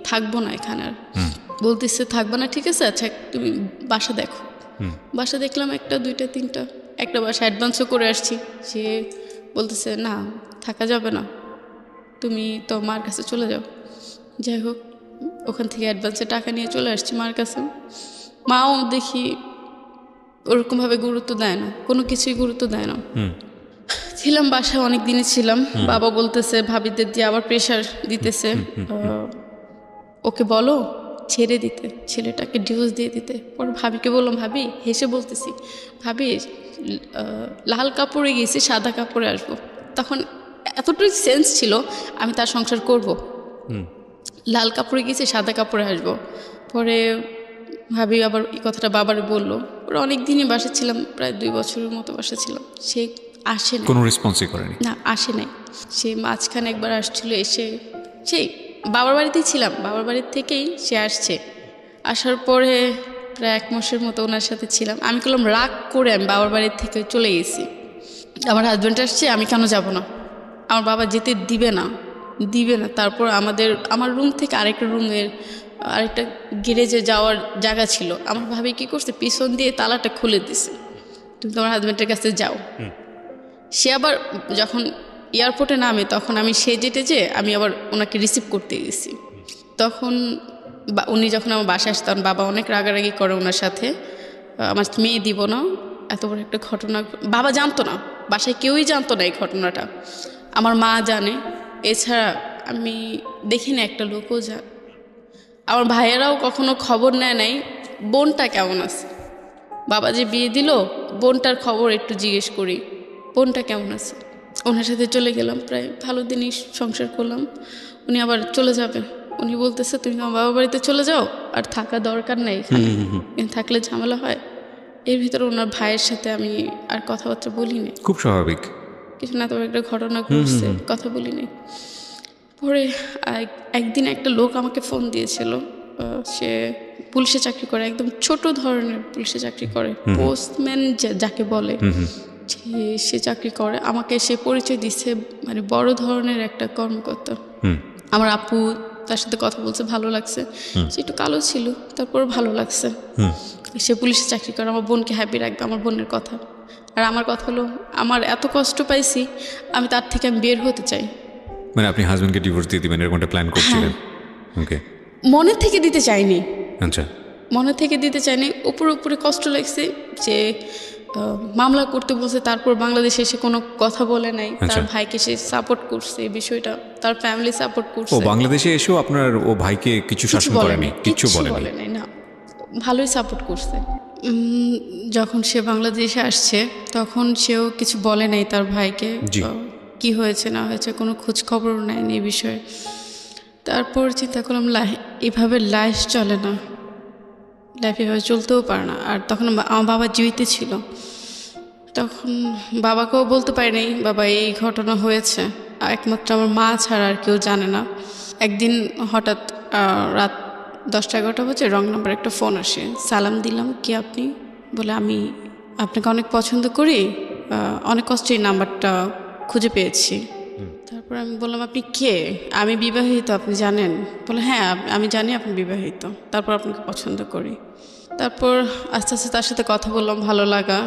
থাকবো না এখানে আর। বলতেছে থাকবো না, ঠিক আছে, আচ্ছা তুমি বাসা দেখো। বাসা দেখলাম, 1টা 2টা 3টা, একটা বাসা অ্যাডভান্সও করে আসছি। সে বলতেছে না থাকা যাবে না, তুমি তো মার কাছে চলে যাও। যাই হোক, ওখান থেকে অ্যাডভান্সে টাকা নিয়ে চলে আসছি মার কাছে। মাও দেখি ওরকমভাবে গুরুত্ব দেয় না, কোনো কিছুই গুরুত্ব দেয় না। ছিলাম বাসায় অনেক দিনই ছিলাম। বাবা বলতেছে ভাবিদের দিয়ে আবার প্রেশার দিতেছে, ওকে বলো ছেড়ে দিতে, ছেলেটাকে ডিভোর্স দিয়ে দিতে। পরে ভাবিকে বললাম, ভাবি হেসে বলতেছি, ভাবি লাল কাপড়ে গেছি সাদা কাপড়ে আসবো। তখন এতটুকু সেন্স ছিল আমি তার সংসার করব। লাল কাপড়ে গেছি সাদা কাপড়ে আসবো। পরে ভাবি আবার এই কথাটা বাবারে বললো। ওরা অনেক দিনই বাসা ছিলাম, প্রায় 2 বছরের মতো বাসা ছিলাম। সে আসে না, কোনো রেসপন্সই করেনি? না, আসে নাই। সে মাঝখানে একবার আসছিল, এসে সেই বাবার বাড়িতেই ছিলাম, বাবার বাড়ির থেকেই সে আসছে। আসার পরে প্রায় 1 মাসের মতো ওনার সাথে ছিলাম। আমি বললাম রাগ করে আমি বাবার বাড়ির থেকে চলে গেছি, আমার হাজব্যান্ড আসছে, আমি কেন যাব না, আমার বাবা যেতে দিবে না। তারপর আমার রুম থেকে আরেকটা গ্যারেজে যাওয়ার জায়গা ছিল, আমার ভাবি কী করছে, পিছন দিয়ে তালাটা খুলে দিছে, তুমি তোমার হাজব্যান্ডের কাছে যাও। সে আবার যখন এয়ারপোর্টে নামে তখন আমি যেতে আমি আবার ওনাকে রিসিভ করতে গেছি। তখন উনি যখন আমার বাসায় আসতেন, বাবা অনেক রাগারাগি করে ওনার সাথে, আমার মেয়ে দিব না, এত বড় একটা ঘটনা। বাবা জানতো না, বাসায় কেউই জানতো না এই ঘটনাটা, আমার মা জানে, এছাড়া আমি দেখিনি একটা লোকও আমার ভাইয়েরাও কখনো খবর নেয় নাই বোনটা কেমন আছে। বাবা যে বিয়ে দিল, বোনটার খবর একটু জিজ্ঞেস করি, বোনটা কেমন আছে। ওনার সাথে চলে গেলাম, প্রায় ভালো দিনই সংসার করলাম। উনি আবার চলে যাবে, উনি বলতেছে তুমি আমার বাবা বাড়িতে চলে যাও, আর থাকা দরকার নেই এখানে, থাকলে ঝামেলা হয়। এর ভিতরে ওনার ভাইয়ের সাথে আমি আর কথাবার্তা বলিনি। খুব স্বাভাবিক, কিছু না, তবে একটা ঘটনা ঘটছে, কথা বলিনি। পরে একদিন একটা লোক আমাকে ফোন দিয়েছিল, সে পুলিশে চাকরি করে, একদম ছোট ধরনের পুলিশে চাকরি করে, পোস্টম্যান যাকে বলে যে সে চাকরি করে, আমাকে সে পরিচয় দিচ্ছে মানে বড় ধরনের একটা কর্মকর্তা। আমার আপু তার সাথে কথা বলছে, ভালো লাগছে। সে একটু কালো ছিল, তারপর ভালো লাগছে। সে পুলিশে চাকরি করে, আমার বোনকে হ্যাপি রাখবে, আমার বোনের কথা। আর আমার কথা হলো, আমার এত কষ্ট পাইছি, আমি তার থেকে আমি বের হতে চাই। মানে আপনি হাজবেন্ডকে ডিভোর্স দিয়ে দিবেন এরকমটা প্ল্যান করছিলেন? ওকে। মনে থেকে দিতে চাইনি, আচ্ছা। মনে থেকে দিতে চাইনি, উপরে উপরে কষ্ট লাগছে যে মামলা করতে বলছে, তারপর বাংলাদেশে এসে কোনো কথা বলে নাই। তার ভাইকে সে সাপোর্ট করছে, এই বিষয়টা তার ফ্যামিলি সাপোর্ট করছে। ও বাংলাদেশে এসেও আপনার ও ভাইকে কিছু শাসন করেনি, কিছু বলে নাই? না, ভালোই সাপোর্ট করছে। যখন সে বাংলাদেশে আসছে তখন সেও কিছু বলে নাই তার ভাইকে, কি হয়েছে না হয়েছে কোনো খোঁজ খবর নেয়নি এই বিষয়ে। তারপর চিন্তা করলাম এভাবে লাইফ চলে না, লাইফ এভাবে চলতেও পারে না। আর তখন আমার বাবা জীবিত ছিল, তখন বাবাকেও বলতে পারি নাই বাবা এই ঘটনা হয়েছে, একমাত্র আমার মা ছাড়া আর কেউ জানে না। একদিন হঠাৎ রাত 10-11টা বাজে রং নাম্বার একটা ফোন আসে, সালাম দিলাম, কি আপনি? বলে আমি আপনাকে অনেক পছন্দ করি, অনেক কষ্টে এই নাম্বারটা খুঁজে পেয়েছি। তারপর আমি বললাম আপনি কে? আমি বিবাহিত, আপনি জানেন? বলে হ্যাঁ আমি জানি আপনি বিবাহিত, তারপর আপনাকে পছন্দ করি। তারপর আস্তে আস্তে তার সাথে কথা বললাম, ভালো লাগা।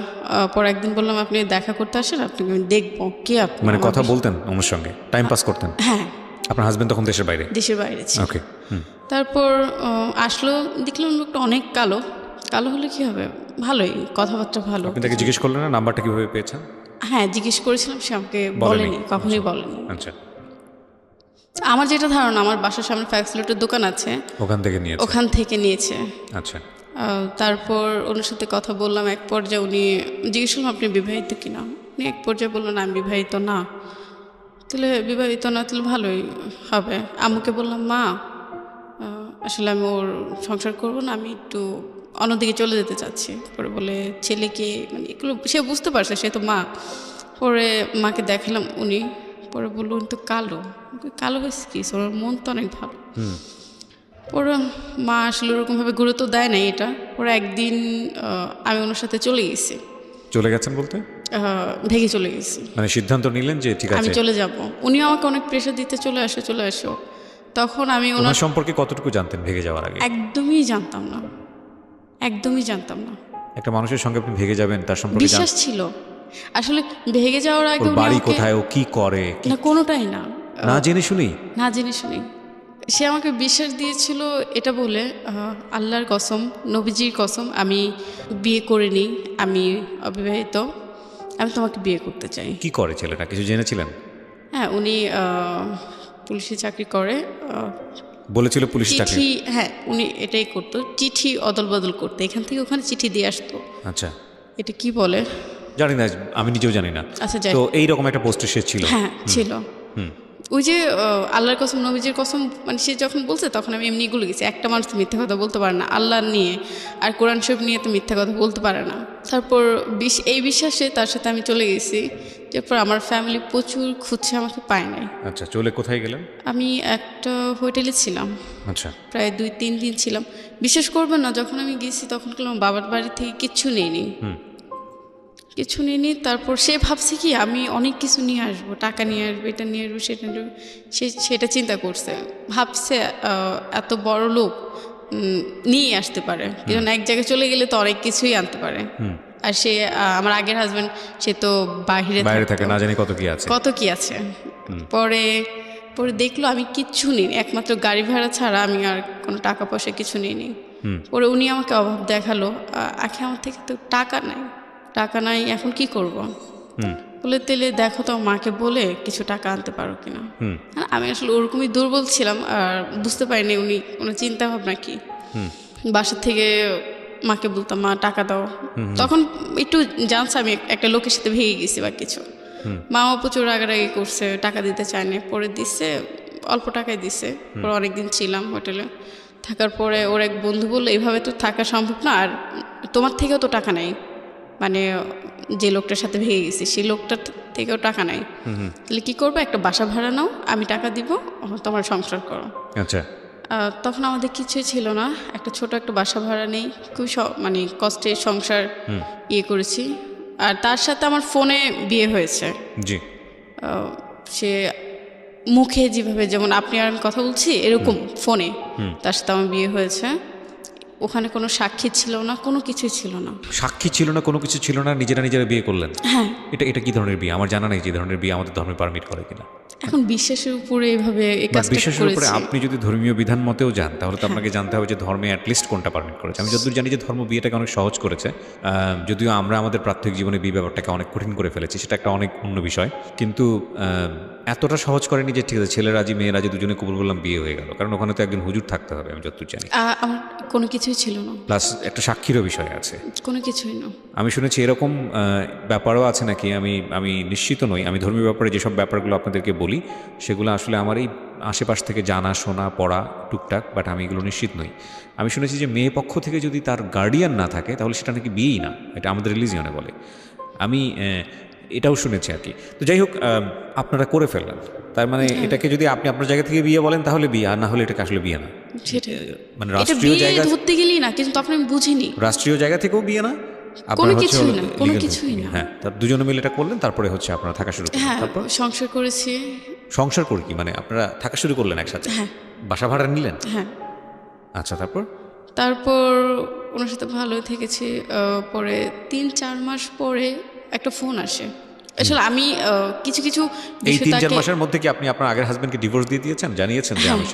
পর একদিন বললাম আপনি দেখা করতে আসেন, আপনাকে আমি দেখবো, কে আপনি? মানে কথা বলতেন ওনার সঙ্গে, টাইম পাস করতেন? হ্যাঁ। আপনার হাজবেন্ড তখন দেশের বাইরে? দেশের বাইরে ছিল। ওকে। তারপর আসলো, দেখলাম লোকটা অনেক কালো। কালো হলে কি হবে, ভালোই কথাবার্তা ভালো। আপনি তাকে জিজ্ঞেস করলেন না নাম্বারটা কিভাবে পেয়েছেন? হ্যাঁ জিজ্ঞেস করেছিলাম, সে আমাকে বলেনি, কখনোই বলেনি। আচ্ছা। আমার যেটা ধারণা, আমার বাসার সামনে ফ্যাক্সিলিটির দোকান আছে, ওখান থেকে নিয়েছে। আচ্ছা। তারপর ওনার সাথে কথা বললাম, এক পর্যায়ে উনি জিজ্ঞেস করলাম আপনি বিবাহিত কিনা? উনি এক পর্যায়ে বললেন আমি বিবাহিত না। তাহলে বিবাহিত না, তাহলে ভালোই হবে। আম্মুকে বললাম মা আসলে আমি ওর সংসার করবো না, আমি একটু অন্যদিকে চলে যেতে চাচ্ছি। পরে বলে ছেলেকে, মানে এগুলো সে বুঝতে পারছে, সে তো মা। পরে মাকে দেখালাম, উনি পরে বললো উনি তো কালো। কালো হয়েছে কি, ওর মন তো অনেক ভালো। পরে মা আসলে ওরকমভাবে গুরুত্ব দেয় না এটা। পরে একদিন আমি ওনার সাথে চলে গেছি। চলে গেছেন বলতে? ভেগে চলে গেছি, মানে সিদ্ধান্ত নিলেন যে ঠিক আছে আমি চলে যাব। উনিও আমাকে অনেক প্রেশার দিতে, চলে আসো। তখন আমি ওনার সম্পর্কে কতটুকু জানতেন ভেগে যাওয়ার আগে? একদমই জানতাম না, একদমই জানতাম না। একটা মানুষের সঙ্গে আপনি ভেগে যাবেন তার সম্পর্কে বিশ্বাস ছিল আসলে। ভেগে যাওয়ার আগে বাড়ি কোথায়, ও কি করে, না কোনোটাই না, না জেনে শুনি সে আমাকে বিশ্বাস দিয়েছিল এটা বলে, আল্লাহর কসম, নবীজির কসম, আমি বিয়ে করিনি, আমি অবিবাহিত, আমি তোমাকে বিয়ে করতে চাই। কি করে ছেলেটা, কিছু জেনেছিলেন? হ্যাঁ, উনি পুলিশে চাকরি করে। বলেছিল পুলিশে চাকরি? হ্যাঁ, উনি এটাই করতো, চিঠি অদল বদল করতো, এখান থেকে ওখানে চিঠি দিয়ে আসতো। আচ্ছা। এটা কি বলে জানি না, আমি নিজেও জানি না। আচ্ছা, তো এইরকম একটা পোস্টে সে ছিল? হ্যাঁ ছিল। ওই যে আল্লাহর কসম, নবীজির কসম, মানে সে যখন বলছে তখন আমি এমনি গুলো গেছি। একটা মানুষ তো মিথ্যা কথা বলতে পারে না, আল্লাহ নিয়ে আর কোরআন শরীফ নিয়ে তো মিথ্যা কথা বলতে পারে না। তারপর এই বিশ্বাসে তার সাথে আমি চলে গেছি। তারপর আমার ফ্যামিলি প্রচুর খুঁজছে, আমাকে পায় নাই। আচ্ছা, চলে কোথায় গেলেন? আমি একটা হোটেলে ছিলাম। আচ্ছা। প্রায় 2-3 দিন ছিলাম। বিশ্বাস করবেন না, যখন আমি গেছি তখন আমার বাবার বাড়ি থেকে কিচ্ছু নেইনি, কিছু নিয়ে তারপর সে ভাবছে কি আমি অনেক কিছু নিয়ে আসবো, টাকা নিয়ে আসবো, এটা নিয়ে আসবো, সেটা নিয়ে আসবো। সেটা চিন্তা করছে, ভাবছে এত বড় লোক নিয়ে আসতে পারে, কারণ এক জায়গায় চলে গেলে তো অনেক কিছুই আনতে পারে। আর সে আমার আগের হাজব্যান্ড, সে তো বাইরে থাকে, না জানি কত কি আছে। পরে দেখলো আমি কিচ্ছু নিই, একমাত্র গাড়ি ভাড়া ছাড়া আমি আর কোনো টাকা পয়সা কিছু নিইনি। পরে উনি আমাকে অভাব দেখালো, আখে আমার থেকে তো টাকা নাই, এখন কি করব? বলে তেলে দেখো তো মাকে বলে কিছু টাকা আনতে পারো কিনা। আমি আসলে ওরকমই দুর্বল ছিলাম, আর বুঝতে পারিনি ওনার চিন্তা ভাবনা কি। বাসা থেকে মাকে বলতাম মা টাকা দাও, তখন একটু জানছে আমি একটা লোকের সাথে ভেঙে গেছি বা কিছু। মাও প্রচুর রাগারাগি করছে, টাকা দিতে চায়নি। পরে দিচ্ছে, অল্প টাকায় দিচ্ছে। পরে অনেকদিন ছিলাম হোটেলে। থাকার পরে ওর এক বন্ধু বললো এইভাবে তো থাকা সম্ভব না, আর তোমার থেকেও তো টাকা নাই, মানে যে লোকটার সাথে ভেঙে গেছি সেই লোকটার থেকেও টাকা নাই, তাহলে কি করবে, একটা বাসা ভাড়া নাও, আমি টাকা দিব, তোমার সংসার করো। আচ্ছা। তখন আমাদের কিছুই ছিল না, একটা ছোট একটা বাসা ভাড়া নেই, খুব মানে কষ্টে সংসার করেছি। আর তার সাথে আমার ফোনে বিয়ে হয়েছে। জি। সে মুখে যেভাবে, যেমন আপনি আর আমি কথা বলছি এরকম ফোনে তার সাথে আমার বিয়ে হয়েছে। ওখানে কোনো সাক্ষী ছিল না, কোনো কিছুই ছিল না। সাক্ষী ছিল না, কোনো কিছু ছিল না, নিজেরা নিজেরা বিয়ে করলেন? হ্যাঁ। এটা কি ধরনের বিয়ে? আমার জানা নেই যে ধরনের বিয়ে আমাদের ধর্মে পারমিট করে কিনা। এখন বিশ্বাসের উপরে এইভাবে এই কাজটা বিশ্বাসের উপরে করেছি। আপনি যদি ধর্মীয় বিধান মতেও যান তাহলে তো আপনাকে জানতে হবে যে ধর্মে অ্যাটলিস্ট কোনটা পারমিট করেছে। আমি যতদূর জানি যে ধর্ম বিয়েটাকে অনেক সহজ করেছে, যদিও আমরা আমাদের প্রাত্যহিক জীবনে বিয়ে ব্যাপারটাকে অনেক কঠিন করে ফেলেছি, সেটা একটা অনেক অন্য বিষয়। কিন্তু এতটা সহজ করেনি যে ঠিক আছে ছেলে রাজি মেয়ে রাজি দুজনে কবুল করলাম বিয়ে হয়ে গেল, কারণ ওখানে তো একজন হুজুর থাকতে হবে আমি যতদূর জানি। আমার কোনো কিছুই ছিল না, প্লাস একটা সাক্ষীরও বিষয় আছে। কোনো কিছুই না। আমি শুনেছি এরকম ব্যাপারও আছে নাকি, আমি নিশ্চিত নই। আমি ধর্মীয় ব্যাপারে যেসব ব্যাপারগুলো আপনাদেরকে বলি সেগুলো আসলে আমার এই আশেপাশ থেকে জানা শোনা পড়া টুকটাক, বাট আমি এগুলো নিশ্চিত নই। আমি শুনেছি যে মেয়ে পক্ষ থেকে যদি তার গার্ডিয়ান না থাকে তাহলে সেটা নাকি বিয়েই না, এটা আমাদের রিলিজিয়নে বলে। আমি এটাও শুনেছি আর কি। তো যাই হোক, আপনারা করে ফেললেন, তার মানে এটাকে যদি আপনি আপনার জায়গা থেকে বিয়ে বলেন তাহলে বিয়ে, আর না হলে এটাকে আসলে বিয়ে না। মানে রাষ্ট্রীয় জায়গা ধরতে গেলেই না, কিন্তু তখন আমি বুঝিনি রাষ্ট্রীয় জায়গা থেকেও বিয়ে না, কোনো কিছুই না, কোনো কিছুই না। হ্যাঁ, তার দুজনে মিলে এটা করলেন, তারপরে হচ্ছে আপনারা থাকা শুরু করলেন। হ্যাঁ, তারপর সংসার করেছি। সংসার করে কি মানে আপনারা থাকা শুরু করলেন একসাথে? হ্যাঁ। বাসা ভাড়া নিলেন? হ্যাঁ। আচ্ছা, তারপর ওনার সাথে ভালোই থেকেছি। পরে 3-4 মাস পরে একটা ফোন আসে। আসলে আমি কিছু এই বিষয় 3-4 মাসের মধ্যে কি আপনি আপনার আগের হাজবেন্ডকে ডিভোর্স দিয়ে দিয়েছেন, জানিয়েছেন যে আমি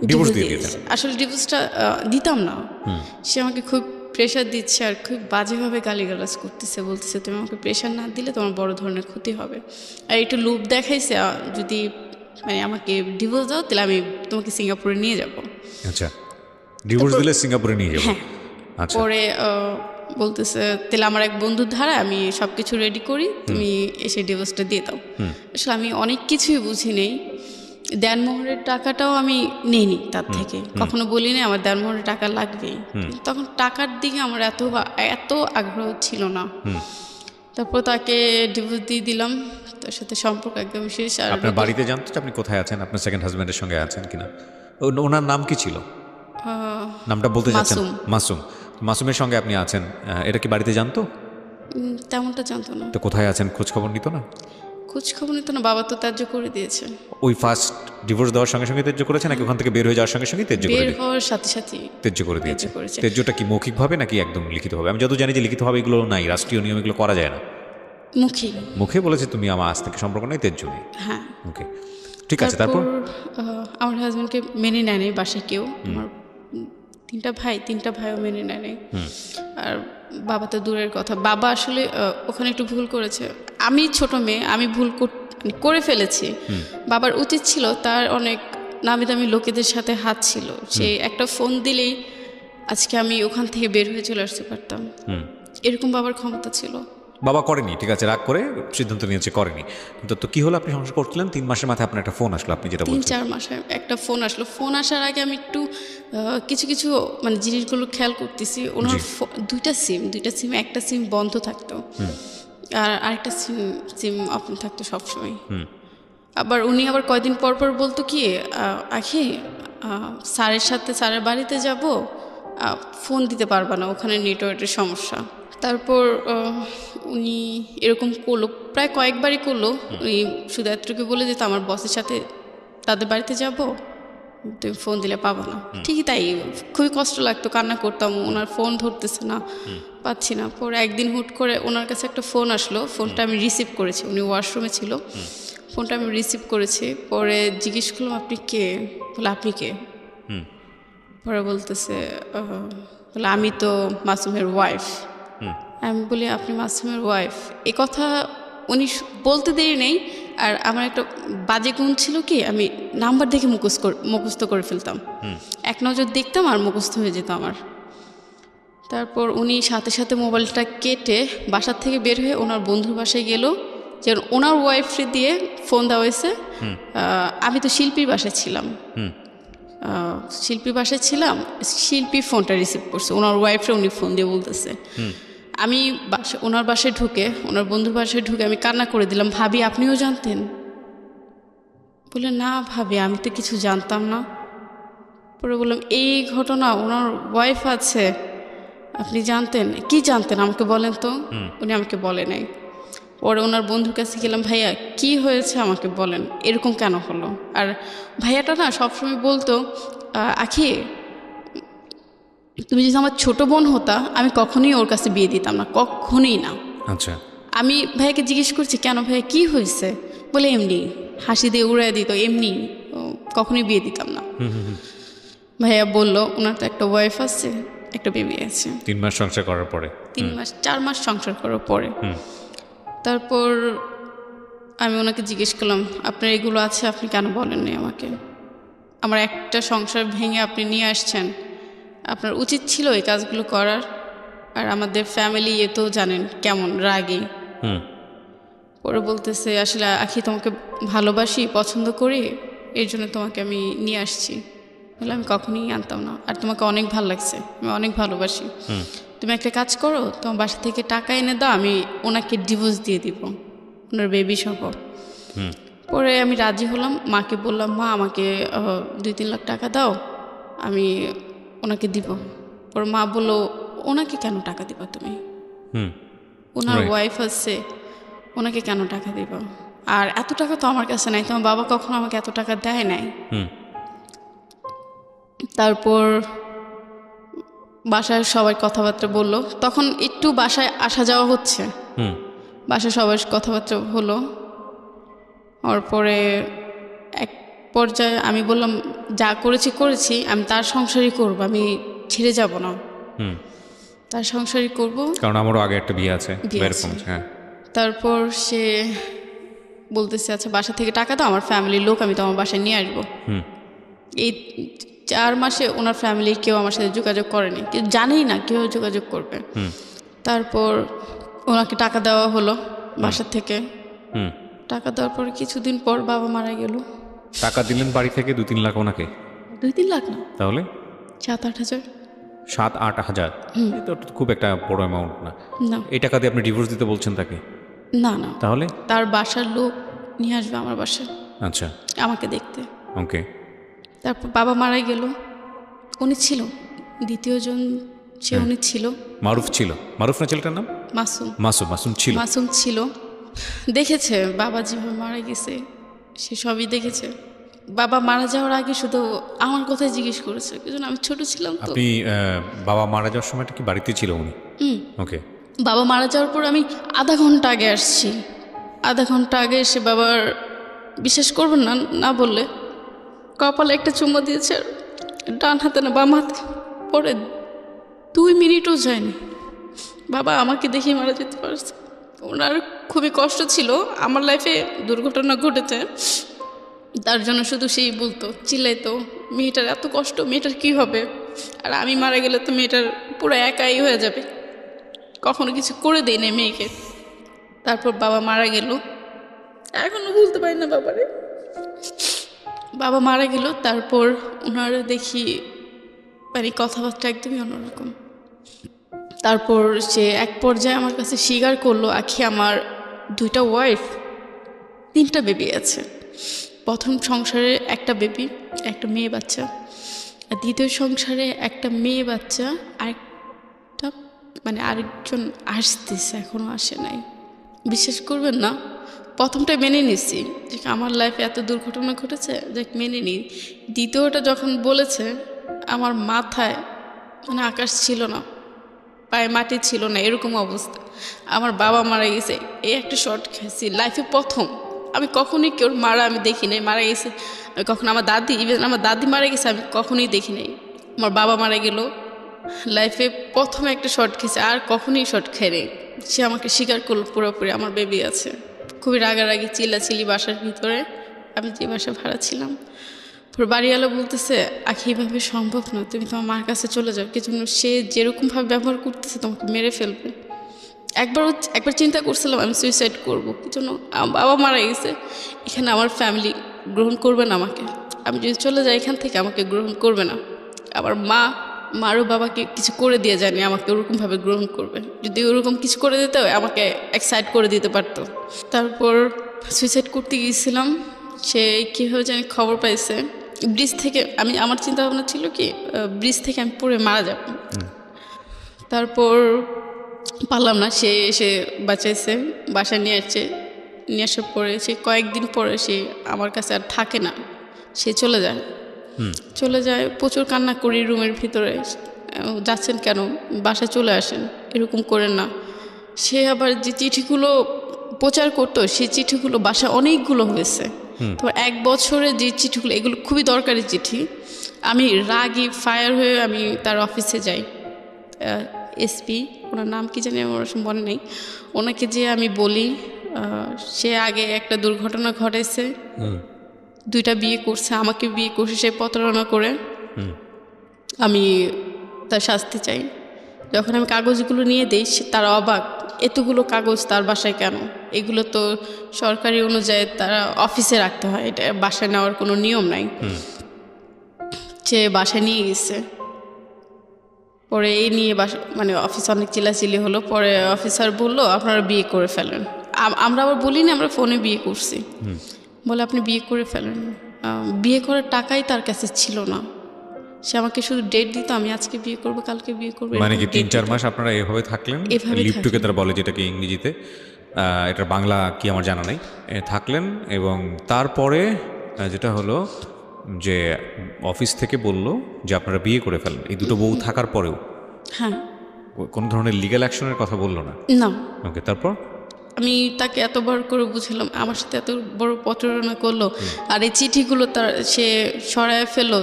ডিভোর্স দিয়ে দিয়েছেন? আসলে ডিভোর্সটা দিতাম না। সে আমাকে খুব প্রেশার দিচ্ছে আর খুব বাজেভাবে গালিগালাজ করতেছে, বলতেছে তুমি আমাকে প্রেশার না দিলে তোমার বড় ধরনের ক্ষতি হবে। আর একটু লোভ দেখাইছে, যদি মানে আমাকে ডিভোর্স দাও তাহলে আমি তোমাকে সিঙ্গাপুরে নিয়ে যাব। আচ্ছা, ডিভোর্স দিলে সিঙ্গাপুরে নিয়ে যাব? হ্যাঁ। আচ্ছা। পরে বলতেছে তাহলে আমার এক বন্ধুর ধারা আমি সব কিছু রেডি করি, তুমি এসে ডিভোর্সটা দিয়ে দাও। আসলে আমি অনেক কিছুই বুঝি নেই। দেনমোহরের টাকাটাও আমি নেইনি তার থেকে, কখনো বলি না আমার দেনমোহরের টাকা লাগবেই। তখন টাকার দিকে আমার এত আগ্রহ ছিল না। তারপর তাকে ডিভোর্স দিয়ে দিলাম, তার সাথে সম্পর্ক একদম শেষ। আর আপনার বাড়িতে জানতো যে আপনি কোথায় আছেন, আপনার সেকেন্ড হাজব্যান্ডের সঙ্গে আছেন কিনা? ওনার নাম কি ছিল? নামটা বলতে চাচ্ছেন? মাসুম। মাসুমের সঙ্গে আপনি আছেন, এটা কি বাড়িতে জানতো? তেমনটা জানতো না। তো কোথায় আছেন খোঁজ খবর নিত না? খোঁজ খবর নিত না, বাবা তো ত্যায্য করে দিয়েছে। ওই ফার্স্ট ডিভোর্স দেওয়ার সঙ্গে সঙ্গে ত্যায্য করেছে, নাকি ওখান থেকে বের হয়ে যাওয়ার সঙ্গে সঙ্গে ত্যায্য করে বের দিয়েছে? হওয়ার সাথে সাথে ত্যায্য করে দিয়েছে। করেছে। ত্যায্যটা কি মৌখিকভাবে নাকি একদম লিখিতভাবে? আমি যত জানি যে লিখিতভাবে এগুলো নাই, রাষ্ট্রীয় নিয়ম এগুলো করা যায় না। মুখে বলেছে তুমি আমার আজ থেকে সম্পর্ক নেই, ত্যায্য নেই। হ্যাঁ, ওকে, ঠিক আছে। তারপর আমার হাজব্যান্ডকে মেনে নেয় নাই বাসায় কেউ। আমার 3টা ভাইও মেনে নেয় নাই। আর বাবা তো দূরের কথা, বাবা আসলে ওখানে একটু ভুল করেছে। আমি ছোট মেয়ে, আমি ভুল করে ফেলেছি। বাবার উচিত ছিল, তার অনেক নামি দামি লোকেদের সাথে হাত ছিল, সে একটা ফোন দিলেই আজকে আমি ওখান থেকে বের হয়ে চলে আসতে পারতাম। এরকম বাবার ক্ষমতা ছিল। বাবা করেনি, ঠিক আছে, রাগ করে সিদ্ধান্ত নিয়েছে, করেনি। তো কি হলো? আপনি সংসার করছিলেন, 3 মাসের মাথায় আপনার একটা ফোন আসলো, আপনি যেটা বলছেন। 3-4 মাসে একটা ফোন আসলো। ফোন আসার আগে আমি একটু কিছু মানে জিনিসগুলো খেয়াল করতেছি। ওনার 2টা সিম, একটা সিম বন্ধ থাকতো আর আরেকটা সিম ওপেন থাকতো সবসময়। আবার উনি কয়দিন পর বলতো কি, আখি স্যারের বাড়িতে যাব, ফোন দিতে পারবা না, ওখানে নেটওয়ার্কের সমস্যা। তারপর উনি এরকম করলো, প্রায় কয়েকবারই করলো। উনি শুধু এতটুকু বলে যেত আমার বসের সাথে তাদের বাড়িতে যাব, তুমি ফোন দিলে পাবো না। ঠিকই তাই, খুবই কষ্ট লাগতো, কান্না করতাম, ওনার ফোন ধরতেছে না, পাচ্ছি না। পরে একদিন হুট করে ওনার কাছে একটা ফোন আসলো, ফোনটা আমি রিসিভ করেছি, উনি ওয়াশরুমে ছিল, ফোনটা আমি রিসিভ করেছি। পরে জিজ্ঞেস করলাম আপনি কে? বলে আপনি কে? পরে বলতেছে বলে আমি তো মাসুমের ওয়াইফ। আমি বলি আপনি মাসুমের ওয়াইফ? এ কথা উনি বলতে দেরি নেই। আর আমার একটা বাজে গুণ ছিল কি, আমি নাম্বার দেখে মুখস্থ করে ফেলতাম, এক নজর দেখতাম আর মুখস্থ হয়ে যেত আমার। তারপর উনি সাথে সাথে মোবাইলটা কেটে বাসার থেকে বের হয়ে ওনার বন্ধুর বাসায় গেল, যে ওনার ওয়াইফে দিয়ে ফোন দেওয়া হয়েছে। আমি তো শিল্পীর বাসায় ছিলাম, শিল্পী ফোনটা রিসিভ করছে, ওনার ওয়াইফরে উনি ফোন দিয়ে বলতেছে। আমি ওনার বাসায় ঢুকে, ওনার বন্ধুর বাসায় ঢুকে আমি কান্না করে দিলাম, ভাবি আপনিও জানতেন? বলে না ভাবি, আমি তো কিছু জানতাম না। পরে বললাম এই ঘটনা, ওনার ওয়াইফ আছে, আপনি জানতেন? কি জানতেন আমাকে বলেন তো। উনি আমাকে বলে নাই। পরে ওনার বন্ধুর কাছে গেলাম, ভাইয়া কি হয়েছে আমাকে বলেন, এরকম কেন হলো। আর ভাইয়াটা না সবসময় বলতো, আখি তুমি যদি আমার ছোট বোন হতা আমি কখনোই ওর কাছে বিয়ে দিতাম না, কখনোই না। আচ্ছা। আমি ভাইয়াকে জিজ্ঞেস করছি কেন ভাইয়া কি হয়েছে, বলে এমনি, হাসি দিয়ে উড়াই দিত, এমনি কখনোই বিয়ে দিতাম না। ভাইয়া বলল ওনার তো একটা ওয়াইফ আছে, একটা বেবি আছে। 3 মাস সংসার করার পরে 4 মাস সংসার করার পরে। তারপর আমি ওনাকে জিজ্ঞেস করলাম আপনার এগুলো আছে, আপনি কেন বলেননি আমাকে? আমার একটা সংসার ভেঙে আপনি নিয়ে আসছেন, আপনার উচিত ছিল এই কাজগুলো করার। আর আমাদের ফ্যামিলি এ তো জানেন কেমন রাগী। পরে বলতেছে আসলে আখি তোমাকে ভালোবাসি, পছন্দ করি, এর জন্য তোমাকে আমি নিয়ে আসছি। বলে আমি কখনোই আনতাম না, আর তোমাকে অনেক ভালো লাগছে, আমি অনেক ভালোবাসি। তুমি একটা কাজ করো, তোমার বাসা থেকে টাকা এনে দাও, আমি ওনাকে ডিভোর্স দিয়ে দিব, ওনার বেবি সহ। পরে আমি রাজি হলাম, মাকে বললাম মা আমাকে 2-3 লাখ টাকা দাও, আমি ওনাকে দিব। পরে মা বললো ওনাকে কেন টাকা দিবা তুমি, ওনার ওয়াইফ আছে, ওনাকে কেন টাকা দিবা? আর এত টাকা তো আমার কাছে নাই, তোমার বাবা কখনো আমাকে এত টাকা দেয় নাই। তারপর বাসায় সবাই কথাবার্তা বললো, তখন একটু বাসায় আসা যাওয়া হচ্ছে, বাসায় সবাই কথাবার্তা হলো। ওর পরে এক পর্যায়ে আমি বললাম যা করেছি করেছি, আমি তার সংসারই করবো, আমি ছেড়ে যাব না, তার সংসারই করব, কারণ আমারও আগে একটা বিয়ে আছে। হ্যাঁ। তারপর সে বলতেছে আচ্ছা বাসা থেকে টাকা দাও, আমার ফ্যামিলির লোক আমি তোমার বাসায় নিয়ে আসবো। এই 4 মাসে ওনার ফ্যামিলির কেউ আমার সাথে যোগাযোগ করেনি, কেউ জানেই না কেউ যোগাযোগ করবে। তারপর ওনাকে টাকা দেওয়া হলো বাসা থেকে। টাকা দেওয়ার পরে কিছুদিন পর বাবা মারা গেল। টাকা দিলেন বাড়ি থেকে 2-3 লাখ ওনাকে? 2-3 লাখ না, তাহলে 7-8 হাজার। 7-8 হাজার? এটা তো খুব একটা বড় অ্যামাউন্ট না। না, এই টাকা দিয়ে আপনি ডিভোর্স দিতে বলছেন তাকে? না না, তাহলে তার বাসার লোক নিয়ে আসবে আমার বাসায় আচ্ছা আমাকে দেখতে। ওকে। তারপর বাবা মারা গেল, উনি ছিল দ্বিতীয়জন, সে উনি ছিল। মারুফ ছিল? মারুফ না ছেলেটার নাম? মাসুম। মাসুম ছিল। মাসুম ছিল, দেখেছে বাবা যেভাবে মারা গেছে, সে সবই দেখেছে। বাবা মারা যাওয়ার আগে শুধু আমার কথাই জিজ্ঞেস করেছে, কারণ আমি ছোট ছিলাম তো। আপনি বাবা মারা যাওয়ার সময়টা কি বাড়িতে ছিল উনি? ওকে। বাবা মারা যাওয়ার পর আমি আধা ঘন্টা আগে আসছি, আধা ঘন্টা আগে এসে বাবার, বিশ্বাস করবেন না না বললে, কপালে একটা চুমা দিয়েছে, ডান হাতে না বাম হাতে। পরে 2 মিনিটও যায়নি, বাবা আমাকে দেখে মারা যেতে পারছে। ওনার খুবই কষ্ট ছিল, আমার লাইফে দুর্ঘটনা ঘটেছে তার জন্য শুধু সেই বলতো, চিল্লাইতো, মেয়েটার এত কষ্ট, মেয়েটার কী হবে, আর আমি মারা গেলে তো মেয়েটার পুরো একাই হয়ে যাবে, কখনো কিছু করে দেই না মেয়েকে। তারপর বাবা মারা গেল, এখনও ভুলতে পারি না বাবারে। বাবা মারা গেল, তারপর ওনারা দেখি মানে কথাবার্তা একদমই অন্যরকম। তারপর সে এক পর্যায়ে আমার কাছে স্বীকার করলো আখি আমার 2টা ওয়াইফ, 3টা বেবি আছে। প্রথম সংসারে একটা বেবি, একটা মেয়ে বাচ্চা, আর দ্বিতীয় সংসারে একটা মেয়ে বাচ্চা, আরেকটা মানে আরেকজন আসতেছে, এখনও আসে নাই। বিশ্বাস করবেন না, প্রথমটা মেনে নিছি যে আমার লাইফে এত দুর্ঘটনা ঘটেছে, যে মেনে নিই। দ্বিতীয়টা যখন বলেছে, আমার মাথায় মানে আকাশ ছিল না, পায়ে মাটি ছিল না, এরকম অবস্থা। আমার বাবা মারা গেছে, এই একটা শর্ট খেয়েছি লাইফে প্রথম। আমি কখনোই কেউ মারা আমি দেখি নাই, মারা গেছে আমি কখনো, আমার দাদি, ইভেন আমার দাদি মারা গেছে আমি কখনোই দেখি নাই। আমার বাবা মারা গেল, লাইফে প্রথম একটা শর্ট খেয়েছে, আর কখনোই শর্ট খেয়ে নেই। সে আমাকে স্বীকার করলো পুরোপুরি আমার বেবি আছে। খুবই রাগারাগি চিল্লাচিল্লি বাসার ভিতরে, আমি যে বাসা ভাড়া ছিলাম। বাড়িওয়ালা বলতেছে আখি এইভাবে সম্ভব না, তুমি তোমার মার কাছে চলে যাও, কি জন্য সে যেরকমভাবে ব্যবহার করতেছে তোমাকে মেরে ফেলবে। একবার চিন্তা করছিলাম আমি সুইসাইড করবো, কি জন্য আমার বাবা মারা গেছে, এখানে আমার ফ্যামিলি গ্রহণ করবে না আমাকে, আমি যদি চলে যাই এখান থেকে আমাকে গ্রহণ করবে না। আমার মারও বাবাকে কিছু করে দিয়ে জানি আমাকে ওরকমভাবে গ্রহণ করবে, যদি ওরকম কিছু করে দিতে হয় আমাকে এক্সাইট করে দিতে পারতো। তারপর সুইসাইড করতে গিয়েছিলাম, সে কীভাবে জানি খবর পাইছে ব্রিজ থেকে, আমার চিন্তা ভাবনা ছিল কি ব্রিজ থেকে আমি পড়ে মারা যাব। তারপর পারলাম না, সে এসে বাঁচাইছে, বাসায় নিয়ে আসছে। নিয়ে আসার পরে সে কয়েকদিন পরে সে আমার কাছে আর থাকে না, সে চলে যায়। চলে যায়, প্রচুর কান্না করি রুমের ভিতরে, যাচ্ছেন কেন, বাসায় চলে আসেন, এরকম করেন না। সে আবার যে চিঠিগুলো প্রচার করতো, সেই চিঠিগুলো বাসায় অনেকগুলো হয়েছে। তো 1 বছরে যে চিঠিগুলো, এগুলো খুবই দরকারি চিঠি। আমি রাগি ফায়ার হয়ে আমি তার অফিসে যাই, এসপি, ওনার নাম কি জানি আমার মনে নেই। ওনাকে যে আমি বলি সে আগে একটা দুর্ঘটনা ঘটেছে, 2টা বিয়ে করছে, আমাকে বিয়ে করছে সে প্রতারণা করে, আমি তার শাস্তি চাই। যখন আমি কাগজগুলো নিয়ে দিই তারা অবাক, এতগুলো কাগজ তার বাসায় কেন? এগুলো তো সরকারি অনুযায়ী তারা অফিসে রাখতে হয়, এটা বাসায় নেওয়ার কোনো নিয়ম নাই। সে বাসায় নিয়ে গেছে, পরে এই নিয়ে মানে অফিস অনেক চিল্লাচিল্লি হলো। পরে অফিসার বললো আপনারা বিয়ে করে ফেলেন। আমরা আবার বলি না আমরা ফোনে বিয়ে করছি, বলে আপনি বিয়ে করে ফেলেন। বিয়ে করার টাকাই তার কাছে ছিল না, সে আমাকে শুধু ডেট দিত, আমি আজকে বিয়ে করব, কালকে বিয়ে করবো। মানে কি 3-4 মাস আপনারা এভাবে থাকলেন, লিভ টুগেদার বলে যেটাকে ইংরেজিতে, এটার বাংলা কি আমার জানা নেই, থাকলেন। এবং তারপরে যেটা হলো যে অফিস থেকে বলল যে আপনারা বিয়ে করে ফেলেন, এই দুটো বউ থাকার পরেও হ্যাঁ, কোনো ধরনের লিগ্যাল অ্যাকশনের কথা বললো না? না। ওকে, তারপর আমি তাকে এতবার করে বুঝলাম, আমার সাথে এত বড় প্রতারণা করলো, আর এই চিঠিগুলো তার সে সরায় ফেললো,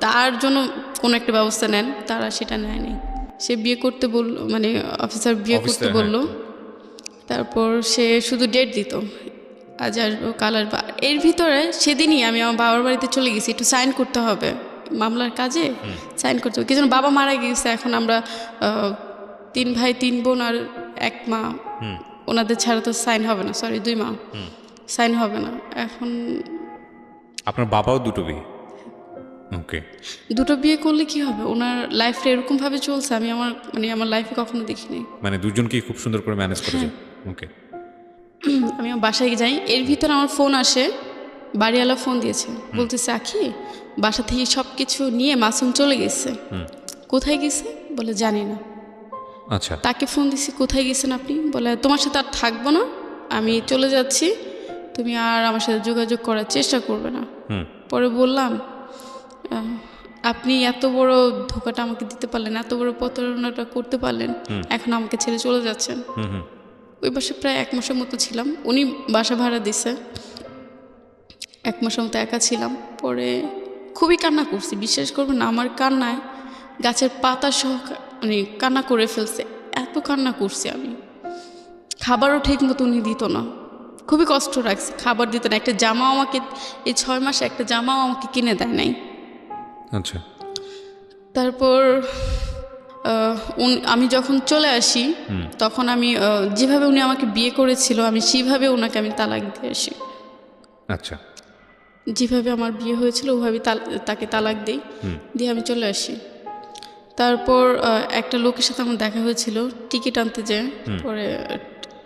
তার জন্য কোনো একটা ব্যবস্থা নেন, তারা সেটা নেয়নি। সে বিয়ে করতে বলল, মানে অফিসার বিয়ে করতে বলল। তারপর সে শুধু ডেট দিত, আজ আসবো কাল আসবো। এর ভিতরে সেদিনই আমি আমার বাবার বাড়িতে চলে গেছি, একটু সাইন করতে হবে মামলার কাজে, সাইন করতে হবে। কি যেন বাবা মারা গিয়েছে, এখন আমরা 3 ভাই 3 বোন আর 1 মা, ওনাদের ছাড়া তো সাইন হবে না, সরি 2 মা, সাইন হবে না। এখন আপনার বাবাও দুটো বিয়ে? ওকে, 2টো বিয়ে করলে কি হবে? ওনার লাইফটা এরকমভাবে চলছে, আমি আমার লাইফে কখনো দেখিনি। মানে দুজনকেই খুব সুন্দর করে ম্যানেজ করেছে। ওকে, আমি আমার বাসায় যাই, এর ভিতরে আমার ফোন আসে, বাড়িওয়ালা ফোন দিয়েছে, বলতেছে আখি বাসা থেকে সব কিছু নিয়ে মাসুম চলে গেছে। কোথায় গেছে বলে জানি না। আচ্ছা, তাকে ফোন দিছি, কোথায় গেছেন আপনি? বলে তোমার সাথে আর থাকবো না, আমি চলে যাচ্ছি, তুমি আর আমার সাথে যোগাযোগ করার চেষ্টা করবে না। পরে বললাম আপনি এত বড় ধোকাটা আমাকে দিতে পারলেন, এত বড় প্রতারণাটা করতে পারলেন, এখন আমাকে ছেড়ে চলে যাচ্ছেন। ওই বাসায় প্রায় 1 মাসের মতো ছিলাম, উনি বাসা ভাড়া দিছে, 1 মাসের মতো একা ছিলাম। পরে খুবই কান্না করছি, বিশ্বাস করবেন না, আমার কান্নায় গাছের পাতা সহ মানে কান্না করে ফেলছে, এত কান্না করছি আমি। খাবারও ঠিক মতো উনি দিত না, খুবই কষ্ট রাখছে, খাবার দিত না, একটা জামাও আমাকে এই 6 মাসে একটা জামাও আমাকে কিনে দেয় নাই। আচ্ছা, তারপর আমি যখন চলে আসি তখন আমি যেভাবে উনি আমাকে বিয়ে করেছিল আমি সেভাবে ওনাকে আমি তালাক দিয়ে আসি। আচ্ছা, যেভাবে আমার বিয়ে হয়েছিল ওভাবে তাকে তালাক দিই, দিয়ে আমি চলে আসি। তারপর একটা লোকের সাথে আমার দেখা হয়েছিল টিকিট আনতে যেয়ে, পরে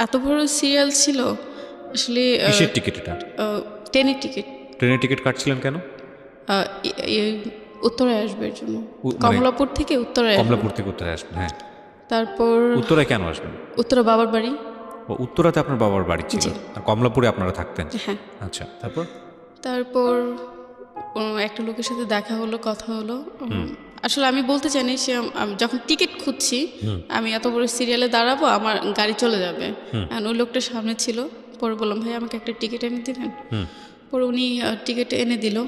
এত বড় সিরিয়াল ছিল আসলে। কিসের টিকিট এটা? ট্রেনের টিকিট। ট্রেনের টিকিট কাটছিলেন কেন? উত্তরায় আসবে এর জন্য, কমলাপুর থেকে উত্তরায়। কমলাপুর থেকে উত্তরায় আসবেন, হ্যাঁ। তারপর উত্তরায় কেন আসবেন? উত্তরা বাবার বাড়ি। ও, উত্তরাতে আপনার বাবার বাড়ি ছিল, আর কমলাপুরে আপনারা থাকতেন? হ্যাঁ। আচ্ছা, তারপর একটা লোকের সাথে দেখা হলো, কথা হলো। আসলে আমি বলতে চাইনি, সে যখন টিকিট খুঁজছি আমি এত বড় সিরিয়ালে দাঁড়াবো, আমার গাড়ি চলে যাবে, ওই লোকটা সামনে ছিল। পরে বললাম ভাই আমাকে একটা টিকিট এনে দিবেন। পরে উনি টিকিট এনে দিল।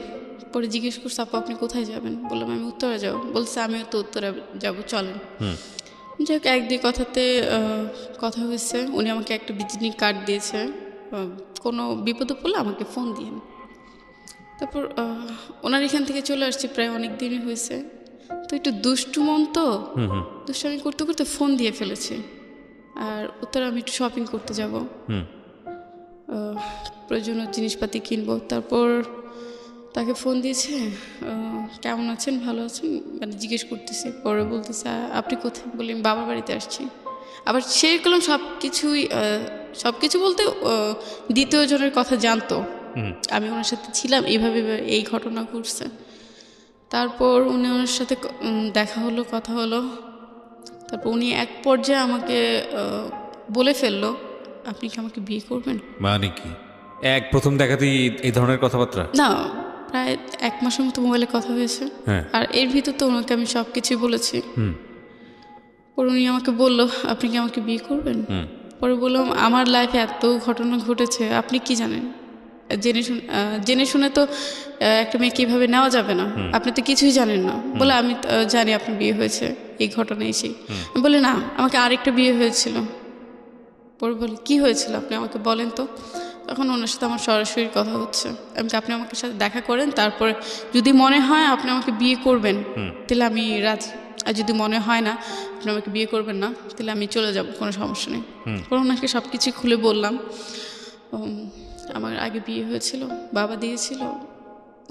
পরে জিজ্ঞেস করছে আপু আপনি কোথায় যাবেন? বললাম আমি উত্তরে যাবো। বলছে আমিও তো উত্তরে যাবো, চলেন। যাই হোক 1-2 কথাতে কথা হয়েছে, উনি আমাকে একটা ভিজিটিং কার্ড দিয়েছে, কোনো বিপদে পড়লে আমাকে ফোন দিয়েন। তারপর ওনার এখান থেকে চলে আসছি, প্রায় অনেক দিনই হয়েছে। তো একটু দুষ্টু মন, তো দুষ্টামি করতে করতে ফোন দিয়ে ফেলেছি। আর উত্তরে আমি একটু শপিং করতে যাব, প্রয়োজনীয় জিনিসপাতি কিনবো। তারপর তাকে ফোন দিয়েছে, কেমন আছেন, ভালো আছেন, মানে জিজ্ঞেস করতেছি। পরে বলতেছে আপনি কোথায়? বলি আমি বাবার বাড়িতে আসছি। আবার সে করলাম সব কিছু বলতে দ্বিতীয় জনের কথা জানতো, আমি ওনার সাথে ছিলাম, এইভাবে এই ঘটনা ঘটছে। তারপর উনি ওনার সাথে দেখা হলো, কথা হলো। তারপর উনি এক পর্যায়ে আমাকে বলে ফেললো, আপনি কি আমাকে বিয়ে করবেন? মানে কি প্রথম দেখাতেই এই ধরনের কথাবার্তা? না, প্রায় 1 মাসের মতো মোবাইলে কথা হয়েছে। হ্যাঁ। আর এর ভিতর তো ওনাকে আমি সব কিছুই বলেছি। পরে উনি আমাকে বললো, আপনি কি আমাকে বিয়ে করবেন? পরে বললাম, আমার লাইফে এত ঘটনা ঘটেছে, আপনি কি জানেন? জেনে শুনে তো একটা মেয়েকে এইভাবে নেওয়া যাবে না, আপনি তো কিছুই জানেন না। বলে, আমি জানি আপনার বিয়ে হয়েছে, এই ঘটনা এসেই। বলে, না, আমাকে আরেকটা বিয়ে হয়েছিল। পরে বলি, কি হয়েছিল আপনি আমাকে বলেন তো। তখন ওনার সাথে আমার সরাসরি কথা হচ্ছে, আপনি আমাকে সাথে দেখা করেন, তারপরে যদি মনে হয় আপনি আমাকে বিয়ে করবেন তাহলে আমি রাজি, আর যদি মনে হয় না আপনি আমাকে বিয়ে করবেন না তাহলে আমি চলে যাব, কোনো সমস্যা নেই। পরে ওনাকে সব কিছু খুলে বললাম। আমার আগে বিয়ে হয়েছিল, বাবা দিয়েছিল,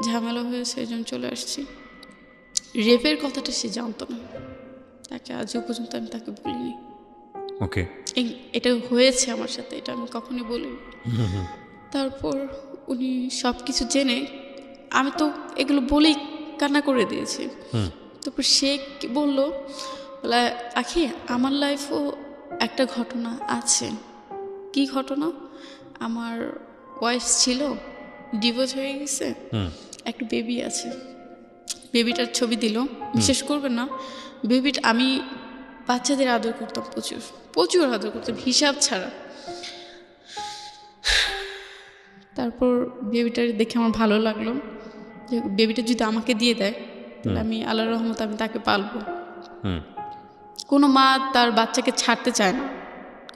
ঝামেলা হয়েছে, এই জন্য চলে আসছি। রেপের কথাটা সে জানতো না, তাকে আজও পর্যন্ত আমি তাকে বলিনি। ওকে, এটা হয়েছে আমার সাথে, এটা আমি কখনই বলিনি। তারপর উনি সব কিছু জেনে, আমি তো এগুলো বলেই কান্না করে দিয়েছি। তারপর সে বললো, বলে, আখি, আমার লাইফও একটা ঘটনা আছে। কি ঘটনা? আমার ওয়াইফ ছিল, ডিভোর্স হয়ে গেছে, একটা বেবি আছে। বেবিটার ছবি দিল, বিশেষ করবেন না, আমি বাচ্চাদের আদর করতাম, প্রচুর প্রচুর আদর করতাম, হিসাব ছাড়া। তারপর বেবিটা দেখে আমার ভালো লাগলো, যে বেবিটা যদি আমাকে দিয়ে দেয় তাহলে আমি আল্লাহর রহমতে আমি তাকে পালবো। কোনো মা তার বাচ্চাকে ছাড়তে চায় না,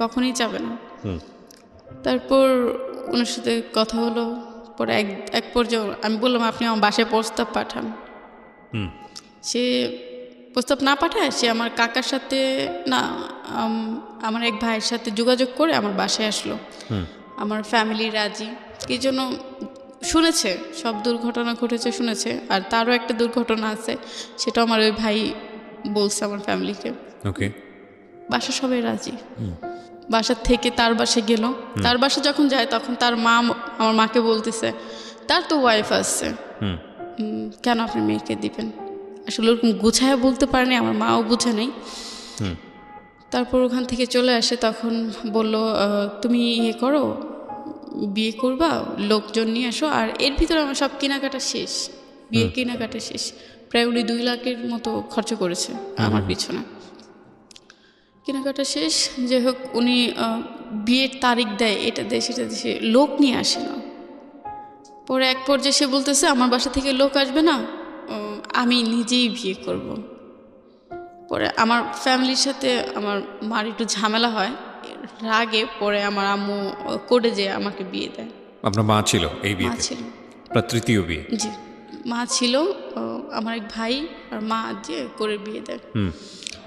কখনোই চাবে না। তারপর ওনার সাথে কথা হলো। পরে এক পর্যায়ে আমি বললাম, আপনি আমার বাসায় প্রস্তাব পাঠান। সে প্রস্তাব না পাঠায়, সে আমার কাকার সাথে না, আমার এক ভাইয়ের সাথে যোগাযোগ করে আমার বাসায় আসলো। আমার ফ্যামিলি রাজি, এই জন্য শুনেছে, সব দুর্ঘটনা ঘটেছে শুনেছে। আর তারও একটা দুর্ঘটনা আছে, সেটা আমার ওই ভাই বলছে আমার ফ্যামিলিকে। ওকে, বাসা সবাই রাজি। বাসার থেকে তার বাসায় গেল। তার বাসা যখন যায় তখন তার মা আমার মাকে বলতেছে, তার তো ওয়াইফ আসছে, কেন আপনি মেয়েকে দিবেন? আসলে ওরকম গুছায় বলতে পারেনি, আমার মাও বুঝে নেই। তারপর ওখান থেকে চলে আসে, তখন বলল, তুমি ইয়ে করো, বিয়ে করবা, লোকজন নিয়ে আসো। আর এর ভিতরে আমার সব কেনাকাটা শেষ, বিয়ে কেনাকাটা শেষ। প্রায় উনি 2 লাখের মতো খরচ করেছে আমার পিছনে, কেনাকাটা শেষ। যাই হোক, উনি বিয়ের তারিখ দেয়, এটা দেয় সেটা দেয়, সে লোক নিয়ে আসে না। পরে এক পর্যায়ে সে বলতেছে, আমার বাসা থেকে লোক আসবে না, আমি নিজেই বিয়ে করব। পরে আমার ফ্যামিলির সাথে আমার মার একটু ঝামেলা হয়, রাগে পরে আমার আম্মু কোর্টে যেয়ে আমাকে বিয়ে দেয়। আপনার মা ছিল এই মা বিয়েতে? ছিল, আপনার তৃতীয় বিয়ে? জি, মা ছিল, আমার এক ভাই আর মা যে করে বিয়ে দেয়।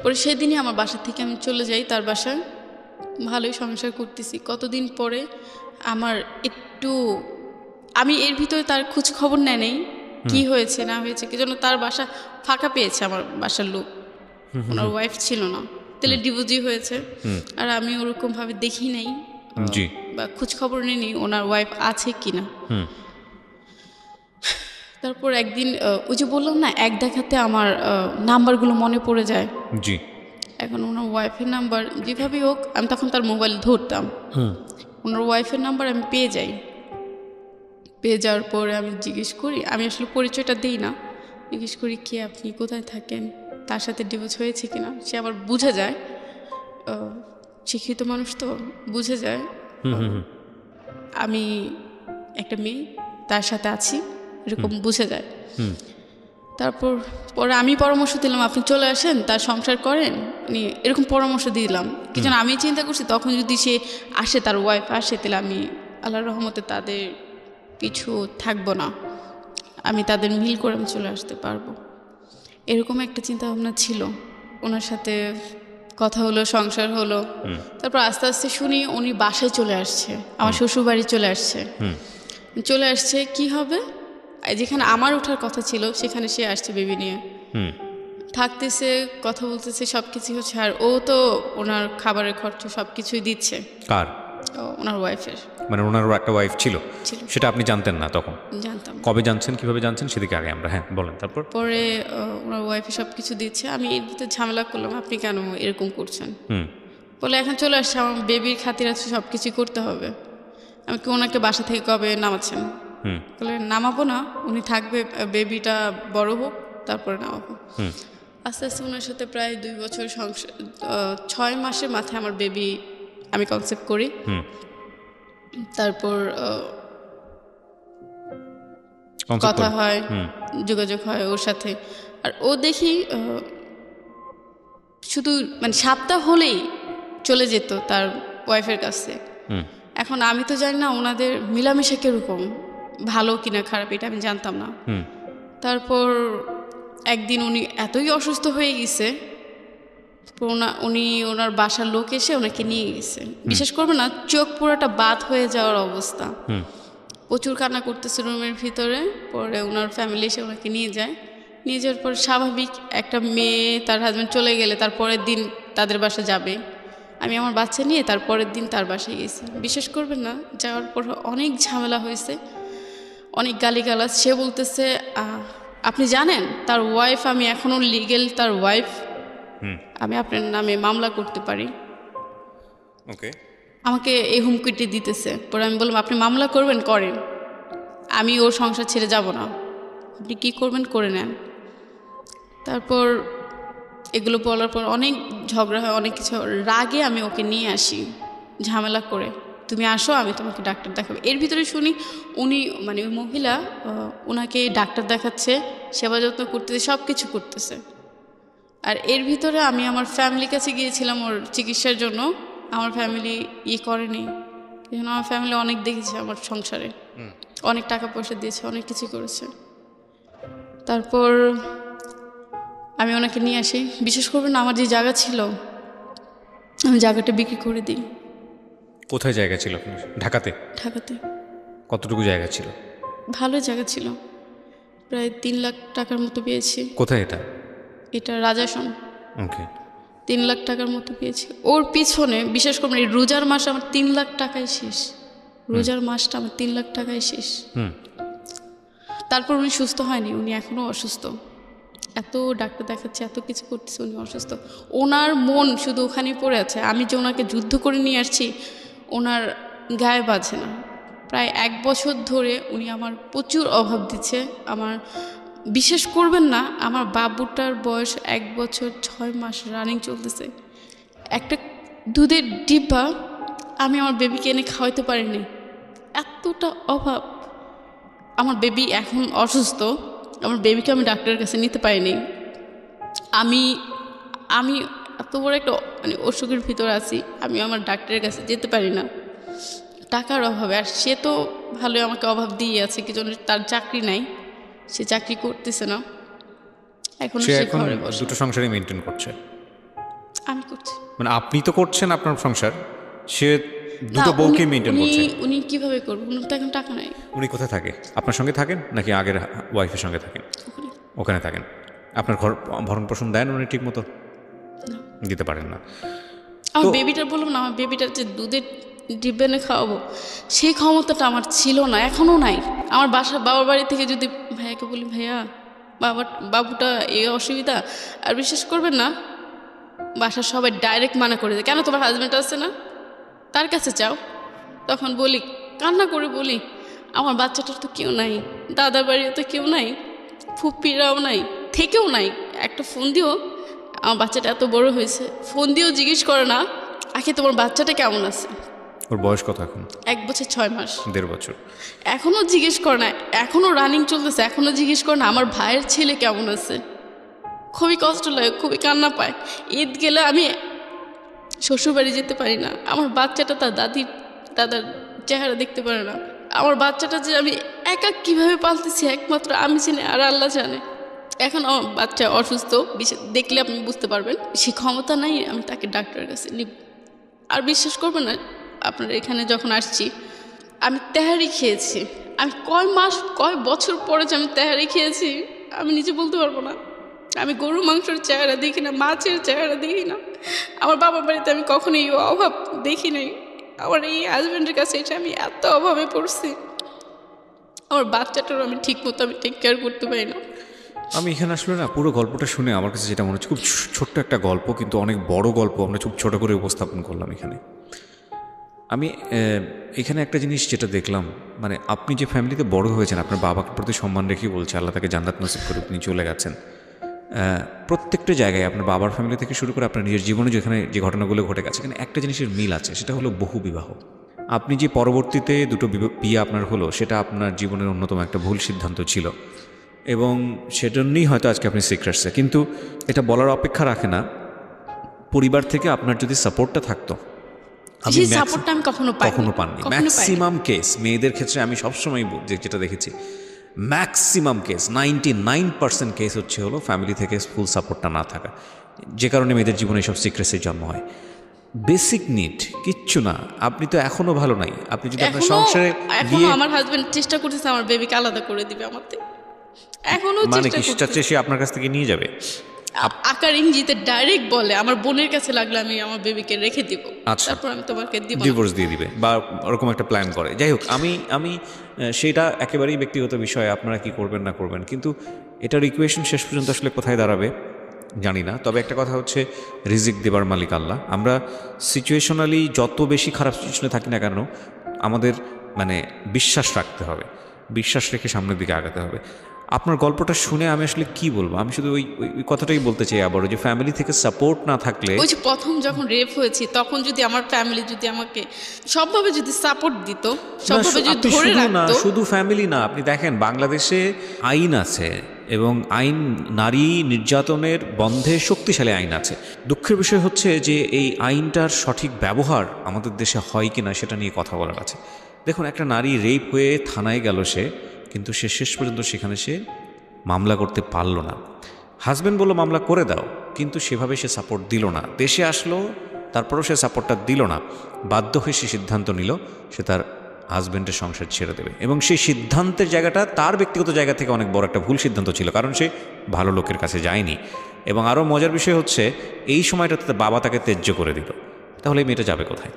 পরে সেদিনই আমার বাসা থেকে আমি চলে যাই তার বাসায়, ভালোই সংসার করতেছি। কতদিন পরে আমার একটু, আমি এর ভিতরে তার খোঁজ খবর নেই কি হয়েছে না হয়েছে, কি জন্য তার বাসা ফাঁকা পেয়েছে, আমার বাসার লোক, ওনার ওয়াইফ ছিল না, তাহলে ডিভোর্সই হয়েছে। আর আমি ওরকমভাবে দেখি নাই বা খোঁজ খবর নেই ওনার ওয়াইফ আছে কিনা। তারপর একদিন, ওই যে বললাম না, এক দেখাতে আমার নাম্বারগুলো মনে পড়ে যায়। জি, এখন ওনার ওয়াইফের নাম্বার যেভাবেই হোক, আমি তখন তার মোবাইল ধরতাম, ওনার ওয়াইফের নাম্বার আমি পেয়ে যাই। পেয়ে যাওয়ার পরে আমি জিজ্ঞেস করি, আমি আসলে পরিচয়টা দিই না, জিজ্ঞেস করি, কে আপনি, কোথায় থাকেন, তার সাথে ডিভোর্স হয়েছে কিনা। সে আবার বুঝে যায়, শিক্ষিত মানুষ তো বুঝে যায় আমি একটা মেয়ে তার সাথে আছি, এরকম বুঝে যায়। তারপর পরে আমি পরামর্শ দিলাম, আপনি চলে আসেন, তার সংসার করেন, এরকম পরামর্শ দিলাম। কি যেন আমি চিন্তা করছি, তখন যদি সে আসে, তার ওয়াইফ আসে, তাহলে আমি আল্লাহর রহমতে তাদের পিছু থাকবো না, আমি তাদের মিল করে আমি চলে আসতে পারবো, এরকম একটা চিন্তা ভাবনা ছিল। ওনার সাথে কথা হলো, সংসার হলো। তারপর আস্তে আস্তে শুনি উনি বাসায় চলে আসছে, আমার শ্বশুর বাড়ি চলে আসছে। চলে আসছে কি হবে, যেখানে আমার ওঠার কথা ছিল সেখানে সে আসছে বেবি নিয়ে, থাকতেছে, কথা বলতেছে, সব কিছুই হচ্ছে। আর ও তো ওনার খাবারের খরচ সব কিছুই দিচ্ছে। কার? ওনার ওয়াইফের। মানে ওনারও একটা ওয়াইফ ছিল, ছিল। সেটা আপনি জানতেন না তখন? জানতাম। কবে জানছেন, কিভাবে জানছেন, সেদিকে আগে আমরা, হ্যাঁ বলেন। তারপর পরে ওনার ওয়াইফে সব কিছু দিচ্ছে, আমি এর ভিতরে ঝামেলা করলাম, আপনি কেন এরকম করছেন? বলে এখন চলে আসছে, আমার বেবির খাতির আছে, সব কিছু করতে হবে। আমি কি ওনাকে বাসা থেকে কবে নামাচ্ছেন? বলে নামাবো না, উনি থাকবে, বেবিটা বড় হোক তারপরে নামাবো। আস্তে আস্তে ওনার সাথে প্রায় 2 বছর সংসার, 6 মাসের মাথায় আমার বেবি আমি কনসেপ্ট করি। তারপর কথা হয়, যোগাযোগ হয় ওর সাথে। আর ও দেখি শুধু মানে সপ্তাহ হলেই চলে যেত তার ওয়াইফের কাছে। এখন আমি তো জানি না ওনাদের মিলামেশা কিরকম, ভালো কিনা খারাপ, এটা আমি জানতাম না। তারপর একদিন উনি এতই অসুস্থ হয়ে গেছে, উনি ওনার বাসার লোক এসে ওনাকে নিয়ে গেছে। বিশেষ করবে না, চোখ পুরোটা বাদ হয়ে যাওয়ার অবস্থা, প্রচুর কান্না করতেছে রুমের ভিতরে। পরে ওনার ফ্যামিলি এসে ওনাকে নিয়ে যায়। নিয়ে যাওয়ার পর স্বাভাবিক একটা মেয়ে তার হাজব্যান্ড চলে গেলে তার পরের দিন তাদের বাসা যাবে, আমি আমার বাচ্চা নিয়ে তার পরের দিন তার বাসায় গেছি। বিশেষ করবেন না, যাওয়ার পর অনেক ঝামেলা হয়েছে, অনেক গালিগালাজ। সে বলতেছে আপনি জানেন তার ওয়াইফ, আমি এখনও লিগেল তার ওয়াইফ, আমি আপনার নামে মামলা করতে পারি। ওকে, আমাকে এই হুমকিটি দিতেছে। পরে আমি বললাম আপনি মামলা করবেন, করেন, আমি ওর সংসার ছেড়ে যাব না, আপনি কী করবেন করে নেন। তারপর এগুলো বলার পর অনেক ঝগড়া হয়, অনেক কিছু। রাগে আমি ওকে নিয়ে আসি ঝামেলা করে, তুমি আসো আমি তোমাকে ডাক্তার দেখাবো। এর ভিতরে শুনি উনি মানে ওই মহিলা ওনাকে ডাক্তার দেখাচ্ছে, সেবা যত্ন করতেছে, সব কিছু করতেছে। আর এর ভিতরে আমি আমার ফ্যামিলির কাছে গিয়েছিলাম ওর চিকিৎসার জন্য, আমার ফ্যামিলি করেনি। এখন আমার ফ্যামিলি অনেক দেখেছে আমার সংসারে, অনেক টাকা পয়সা দিয়েছে, অনেক কিছু করেছে। তারপর আমি ওনাকে নিয়ে আসি। বিশেষ করবেন না, আমার যে জায়গা ছিল আমি জায়গাটা বিক্রি করে দিই। কোথায় জায়গা ছিল আপনার? ঢাকাতে? ঢাকাতে। কতটুকু জায়গা ছিল? ভালো জায়গা ছিল, প্রায় 3 লাখ টাকার মতো পেয়েছি। কোথায় এটা? এটা রাজাসন। ওকে, 3 লাখ টাকার মতো পেয়েছি। ওর পিছনে বিশেষ করে এই রোজার মাস আমার 3 লাখ টাকায় শেষ, রোজার মাসটা আমার 3 লাখ টাকায় শেষ। তারপর উনি সুস্থ হয়নি, উনি এখনও অসুস্থ, এত ডাক্তার দেখাচ্ছে, এত কিছু করতেছে, উনি অসুস্থ। ওনার মন শুধু ওখানেই পড়ে আছে। আমি যে ওনাকে যুদ্ধ করে নিয়ে আসছি, ওনার গায়ে বাজে না। প্রায় 1 বছর ধরে উনি আমার প্রচুর অভাব দিচ্ছে। আমার বিশেষ করবেন না, আমার বাবুটার বয়স 1 বছর 6 মাস রানিং চলতেছে। একটা দুধের ডিব্বা আমি আমার বেবিকে এনে খাওয়াইতে পারিনি, এতটা অভাব। আমার বেবি এখন অসুস্থ, আমার বেবিকে আমি ডাক্তারের কাছে নিতে পারিনি। আমি আমি এত বড় একটা মানে অসুখের ভিতরে আছি, আমি আমার ডাক্তারের কাছে যেতে পারি না, টাকার অভাবে। আর সে তো ভালোই আমাকে অভাব দিয়ে আছে, কি জন্য তার চাকরি নাই, সে চাকরি করতেছে না, এখন সে সে এখন ঘরে বসে। দুটো সংসারই মেনটেন করছে? আমি করছি মানে আপনি তো করছেন আপনার সংসার, সে দুটো বউকে মেনটেন করছে। উনি কিভাবে করবেন? উনি তো এখন টাকা নাই। উনি কোথায় থাকে? আপনার সঙ্গে থাকেন নাকি আগের ওয়াইফের সঙ্গে থাকেন? ওখানে থাকেন। আপনার ঘর ভরণ পোষণ দেন উনি ঠিক মতো? দিতে পারেন না। আমার বেবিটা বললাম না, আমার বেবিটার যে দুধের ডিব্বা এনে খাওয়াবো, সেই ক্ষমতাটা আমার ছিল না, এখনও নাই। আমার বাবার বাড়ি থেকে যদি ভাইয়াকে বলি ভাইয়া বাবুটা এই অসুবিধা, আর বিশ্বাস করবেন না, বাসার সবাই ডাইরেক্ট মানা করে দেয়, কেন তোমার হাজব্যান্ড আছে না, তার কাছে চাও। তখন বলি, কান্না করে বলি, আমার বাচ্চাটার তো কেউ নাই, দাদার বাড়িও তো কেউ নাই, ফুপিরাও নাই, থেকেও নাই। একটা ফোন দিও, আমার বাচ্চাটা এত বড় হয়েছে, ফোন দিয়েও জিজ্ঞেস করে না আখি তোমার বাচ্চাটা কেমন আছে। ওর বয়স কত এখন? 1 বছর 6 মাস। 1.5 বছর। এখনও জিজ্ঞেস করে না, এখনও রানিং চলতেছে, এখনও জিজ্ঞেস করে না আমার ভাইয়ের ছেলে কেমন আছে। খুবই কষ্ট লাগে, খুবই কান্না পায়। ঈদ গেলে আমি শ্বশুরবাড়ি যেতে পারি না, আমার বাচ্চাটা তার দাদার চেহারা দেখতে পারে না। আমার বাচ্চাটা যে আমি একা কীভাবে পালতেছি একমাত্র আমি জানি, আর আল্লাহ জানে। এখন আমার বাচ্চা অসুস্থ, দেখলে আপনি বুঝতে পারবেন, সে ক্ষমতা নাই আমি তাকে ডাক্তারের কাছে নিব। আর বিশ্বাস করবেন না, আপনার এখানে যখন আসছি আমি তেহারি খেয়েছি, আমি কয় বছর পরে যে আমি তেহারি খেয়েছি আমি নিজে বলতে পারবো না। আমি গরু মাংসের চেহারা দেখি না, মাছের চেহারা দেখি না। আমার বাবার বাড়িতে আমি কখনোই অভাব দেখি নাই, আমার এই হাজব্যান্ডের কাছে এসে আমি এত অভাবে পড়ছি, আমার বাচ্চাটারও আমি ঠিক মতো আমি টেক কেয়ার করতে পারি না। আমি এখানে আসলে না পুরো গল্পটা শুনে আমার কাছে যেটা মনে হচ্ছে খুব ছোট্ট একটা গল্প, কিন্তু অনেক বড় গল্প আমরা খুব ছোট করে উপস্থাপন করলাম এখানে। আমি এখানে একটা জিনিস যেটা দেখলাম, মানে আপনি যে ফ্যামিলিতে বড় হয়েছেন, আপনার বাবাকে প্রতি সম্মান রেখেই বলছে, আল্লাহ তাকে জান্নাত নসিব করে তিনি চলে গেছেন। প্রত্যেকটা জায়গায় আপনার বাবার ফ্যামিলি থেকে শুরু করে আপনার নিজের জীবনে যেখানে যে ঘটনাগুলো ঘটে গেছে, এখানে একটা জিনিসের মিল আছে, সেটা হলো বহু বিবাহ। আপনি যে পরবর্তীতে দুটো বিয়ে আপনার হলো, সেটা আপনার জীবনের অন্যতম একটা ভুল সিদ্ধান্ত ছিল, এবং সেজন্যই হয়তো আজকে আপনি সিক্রেটসে। কিন্তু এটা বলার অপেক্ষা রাখে না, পরিবার থেকে আপনার যদি সাপোর্টটা থাকতো, সেই সাপোর্টটা আমি কখনো পাননি। ম্যাক্সিমাম কেস মেয়েদের ক্ষেত্রে আমি সবসময় যেটা দেখেছি, ম্যাক্সিমাম কেস 99% কেস হলো ফ্যামিলি থেকে ফুল সাপোর্টটা না থাকা, যে কারণে মেয়েদের জীবনে সব সিক্রেসির জন্ম হয়। বেসিক নিড কিচ্ছু না, আপনি তো এখনো ভালো নাই। আপনি যদি আপনার সংসারে এখনো আমার হাজবেন্ড চেষ্টা করতেছে আমার বেবিকে আলাদা করে দিবে আমার থেকে, এখনো মানে চেষ্টা কি চাচ্ছে সে আপনার কাছ থেকে নিয়ে যাবে? আকার ইংরেজিতে ডাইরেক্ট বলে আমার বোনের কাছে লাগলে আমি আমার বেবিকে রেখে দিব, আচ্ছা, তারপর আমি তোমাকে দিব, ডিভোর্স দিয়ে দিবে বা ওরকম একটা প্ল্যান করে। যাই হোক, আমি সেটা একেবারেই ব্যক্তিগত বিষয়, আপনারা কি করবেন না করবেন, কিন্তু এটার ইকুয়েশন শেষ পর্যন্ত আসলে কোথায় দাঁড়াবে জানি না। তবে একটা কথা হচ্ছে, রিজিক দেবার মালিক আল্লাহ। আমরা সিচুয়েশনালি যত বেশি খারাপ সিচুয়েশনে থাকি না কেন, আমাদের মানে বিশ্বাস রাখতে হবে, বিশ্বাস রেখে সামনের দিকে আগাতে হবে। আপনার গল্পটা শুনে আমি আসলে কি বলবো, আমি শুধু ওই কথাটাই বলতে চাই আবারও, যে ফ্যামিলি থেকে সাপোর্ট না থাকলে, ওই যে প্রথম যখন রেপ হয়েছি তখন যদি আমার ফ্যামিলি যদি আমাকে সবভাবে যদি সাপোর্ট দিত, সবভাবে যদি ধরে রাখতো। শুধু ফ্যামিলি না, আপনি দেখেন বাংলাদেশে আইন আছে, এবং আইন নারী নির্যাতনের বন্ধে শক্তিশালী আইন আছে। দুঃখের বিষয় হচ্ছে যে এই আইনটার সঠিক ব্যবহার আমাদের দেশে হয় কি না সেটা নিয়ে কথা বলার আছে। দেখুন, একটা নারী রেপ হয়ে থানায় গেল সে, কিন্তু সে শেষ পর্যন্ত সেখানে সে মামলা করতে পারল না। হাজব্যান্ড বলল মামলা করে দাও, কিন্তু সেভাবে সে সাপোর্ট দিল না। দেশে আসলো, তারপরও সে সাপোর্টটা দিল না। বাধ্য হয়ে সে সিদ্ধান্ত নিল সে তার হাজব্যান্ডের সংসার ছেড়ে দেবে, এবং সেই সিদ্ধান্তের জায়গাটা তার ব্যক্তিগত জায়গা থেকে অনেক বড় একটা ভুল সিদ্ধান্ত ছিল, কারণ সে ভালো লোকের কাছে যায়নি। এবং আরও মজার বিষয় হচ্ছে, এই সময়টাতে বাবা তাকে ত্যায্য করে দিল। তাহলে এই মেয়েটা যাবে কোথায়?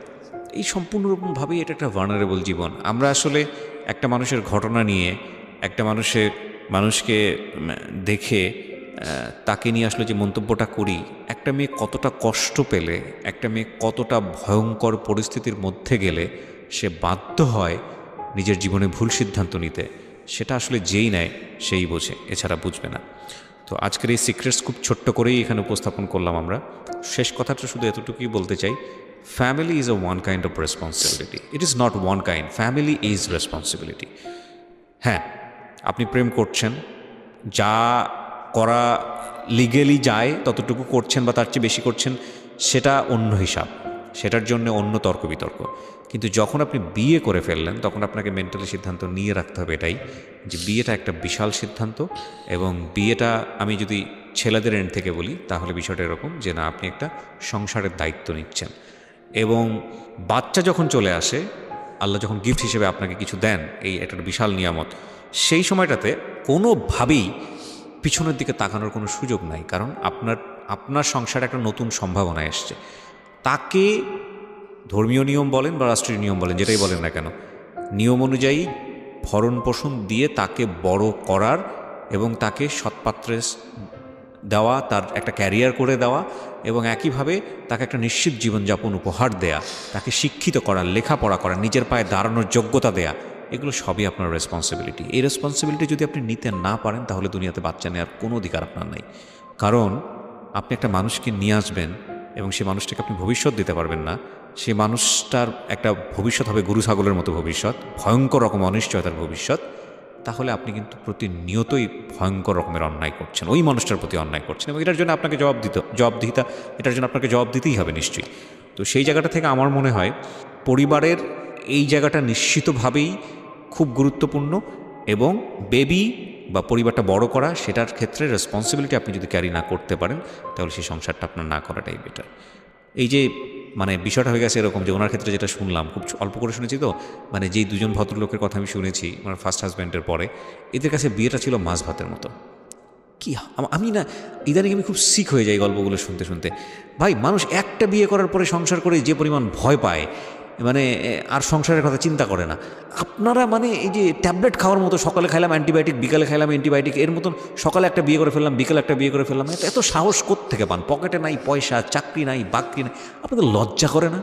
এই সম্পূর্ণরূপভাবেই এটা একটা ভার্নারেবল জীবন। আমরা আসলে একটা মানুষের ঘটনা নিয়ে, একটা মানুষকে দেখে তাকে নিয়ে আসলে যে মন্তব্যটা করি, একটা মেয়ে কতটা কষ্ট পেলে, একটা মেয়ে কতটা ভয়ঙ্কর পরিস্থিতির মধ্যে গেলে সে বাধ্য হয় নিজের জীবনে ভুল সিদ্ধান্ত নিতে, সেটা আসলে যেই নেয় সেই বোঝে, এছাড়া বুঝবে না। তো আজকের এই সিক্রেটস খুব ছোট্ট করেই এখানে উপস্থাপন করলাম আমরা। শেষ কথাটা শুধু এতটুকুই বলতে চাই, family is a one kind of responsibility. It is not one kind. Family is responsibility. হ্যাঁ, আপনি প্রেম করছেন, যা করা লিগেলি যায় ততটুকু করছেন বা তার চেয়ে বেশি করছেন, সেটা অন্য হিসাব, সেটার জন্য অন্য তর্ক বিতর্ক। কিন্তু যখন আপনি বিয়ে করে ফেললেন, তখন আপনাকে মেন্টালি সিদ্ধান্ত নিয়ে রাখতে হবে এটাই, যে বিয়েটা একটা বিশাল সিদ্ধান্ত। এবং বিয়েটা আমি যদি ছেলেদের এন্ড থেকে বলি, তাহলে বিষয়টা এরকম যে না, আপনি একটা সংসারের দায়িত্ব নিচ্ছেন, এবং বাচ্চা যখন চলে আসে, আল্লাহ যখন গিফট হিসেবে আপনাকে কিছু দেন, এই একটা বিশাল নিয়ামত, সেই সময়টাতে কোনোভাবেই পিছনের দিকে তাকানোর কোনো সুযোগ নাই, কারণ আপনার সংসারে একটা নতুন সম্ভাবনা এসছে। তাকে ধর্মীয় নিয়ম বলেন বা রাষ্ট্রীয় নিয়ম বলেন, যেটাই বলেন না কেন, নিয়ম অনুযায়ী ভরণ পোষণ দিয়ে তাকে বড় করার এবং তাকে সৎপাত্রে দেওয়া, তার একটা ক্যারিয়ার করে দেওয়া, এবং একইভাবে তাকে একটা নিশ্চিত জীবনযাপন উপহার দেয়া, তাকে শিক্ষিত করা, লেখাপড়া করা, নিজের পায়ে দাঁড়ানোর যোগ্যতা দেয়া, এগুলো সবই আপনার রেসপন্সিবিলিটি। এই রেসপন্সিবিলিটি যদি আপনি নিতে না পারেন, তাহলে দুনিয়াতে বাচ্চা নেওয়ার কোনো অধিকার আপনার নাই। কারণ আপনি একটা মানুষকে নিয়ে আসবেন এবং সে মানুষটাকে আপনি ভবিষ্যৎ দিতে পারবেন না। সে মানুষটার একটা ভবিষ্যৎ হবে গরু ছাগলের মতো ভবিষ্যৎ, ভয়ঙ্কর রকম অনিশ্চয়তার ভবিষ্যৎ। তাহলে আপনি কিন্তু প্রতিনিয়তই ভয়ঙ্কর রকমের অন্যায় করছেন, ওই মানুষটার প্রতি অন্যায় করছেন, এবং এটার জন্য আপনাকে জবাবদিহিতা এটার জন্য আপনাকে জবাব দিতেই হবে নিশ্চয়ই। তো সেই জায়গাটা থেকে আমার মনে হয় পরিবারের এই জায়গাটা নিশ্চিতভাবেই খুব গুরুত্বপূর্ণ, এবং বেবি বা পরিবারটা বড় করা, সেটার ক্ষেত্রে রেসপন্সিবিলিটি আপনি যদি ক্যারি না করতে পারেন, তাহলে সেই সংসারটা আপনার না করাটাই বেটার। এই যে মানে বিষয়টা হয়ে গেছে এরকম যে ওনার ক্ষেত্রে যেটা শুনলাম, খুব অল্প করে শুনেছি তো, মানে যেই দুজন ভদ্রলোকের কথা আমি শুনেছি, মানে ফার্স্ট হাজব্যান্ডের পরে, এদের কাছে বিয়েটা ছিল মাছ ভাতের মতো। কি আমি না ইদানিং আমি খুব সিক হয়ে যাই গল্পগুলো শুনতে শুনতে। ভাই, মানুষ একটা বিয়ে করার পরে সংসার করে যে পরিমাণ ভয় পায়, মানে আর সংসারের কথা চিন্তা করে না। আপনারা মানে এই যে ট্যাবলেট খাওয়ার মতো, সকালে খাইলাম অ্যান্টিবায়োটিক, বিকালে খাইলাম অ্যান্টিবায়োটিক, এর মতন সকালে একটা বিয়ে করে ফেললাম, বিকালে একটা বিয়ে করে ফেললাম, এত সাহস কোত্থেকে পান? পকেটে নাই পয়সা, চাকরি নাই, বাকরি নাই, আপনাদের লজ্জা করে না?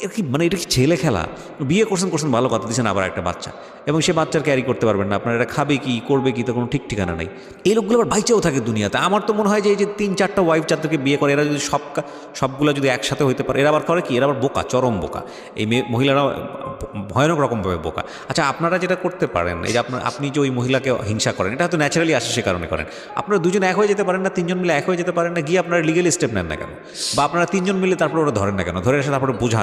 এর কি মানে এটা কি ছেলে খেলা? বিয়ে করছেন ভালো কথা, দিচ্ছেন আবার একটা বাচ্চা, এবং সে বাচ্চার ক্যারি করতে পারবেন না আপনার, এটা খাবে কি করবে কি, তো কোনো ঠিক ঠিকানা নেই। এই লোকগুলো আবার বাইচেও থাকে দুনিয়াতে। আমার তো মনে হয় যে এই যে 3-4টা ওয়াইফ যাদেরকে বিয়ে করে, এরা যদি সবগুলো যদি একসাথে হইতে পারে, এরা আবার করে কি, এরা আবার বোকা, চরম বোকা। এই মহিলারা ভয়ানক রকমভাবে বোকা। আচ্ছা, আপনারা যেটা করতে পারেন, এই যে আপনি যে ওই মহিলাকে হিংসা করেন, এটা হয়তো ন্যাচারালি আসে, সে কারণে করেন। আপনারা দুজন এক হয়ে যেতে পারেন না? 3জন মিলে এক হয়ে যেতে পারেন না? গিয়ে আপনারা লিগেল স্টেপ নেন না কেন? বা আপনারা 3জন মিলে তারপরে ওরা ধরেন না কেন? ধরে এসে তারপরে বোঝা,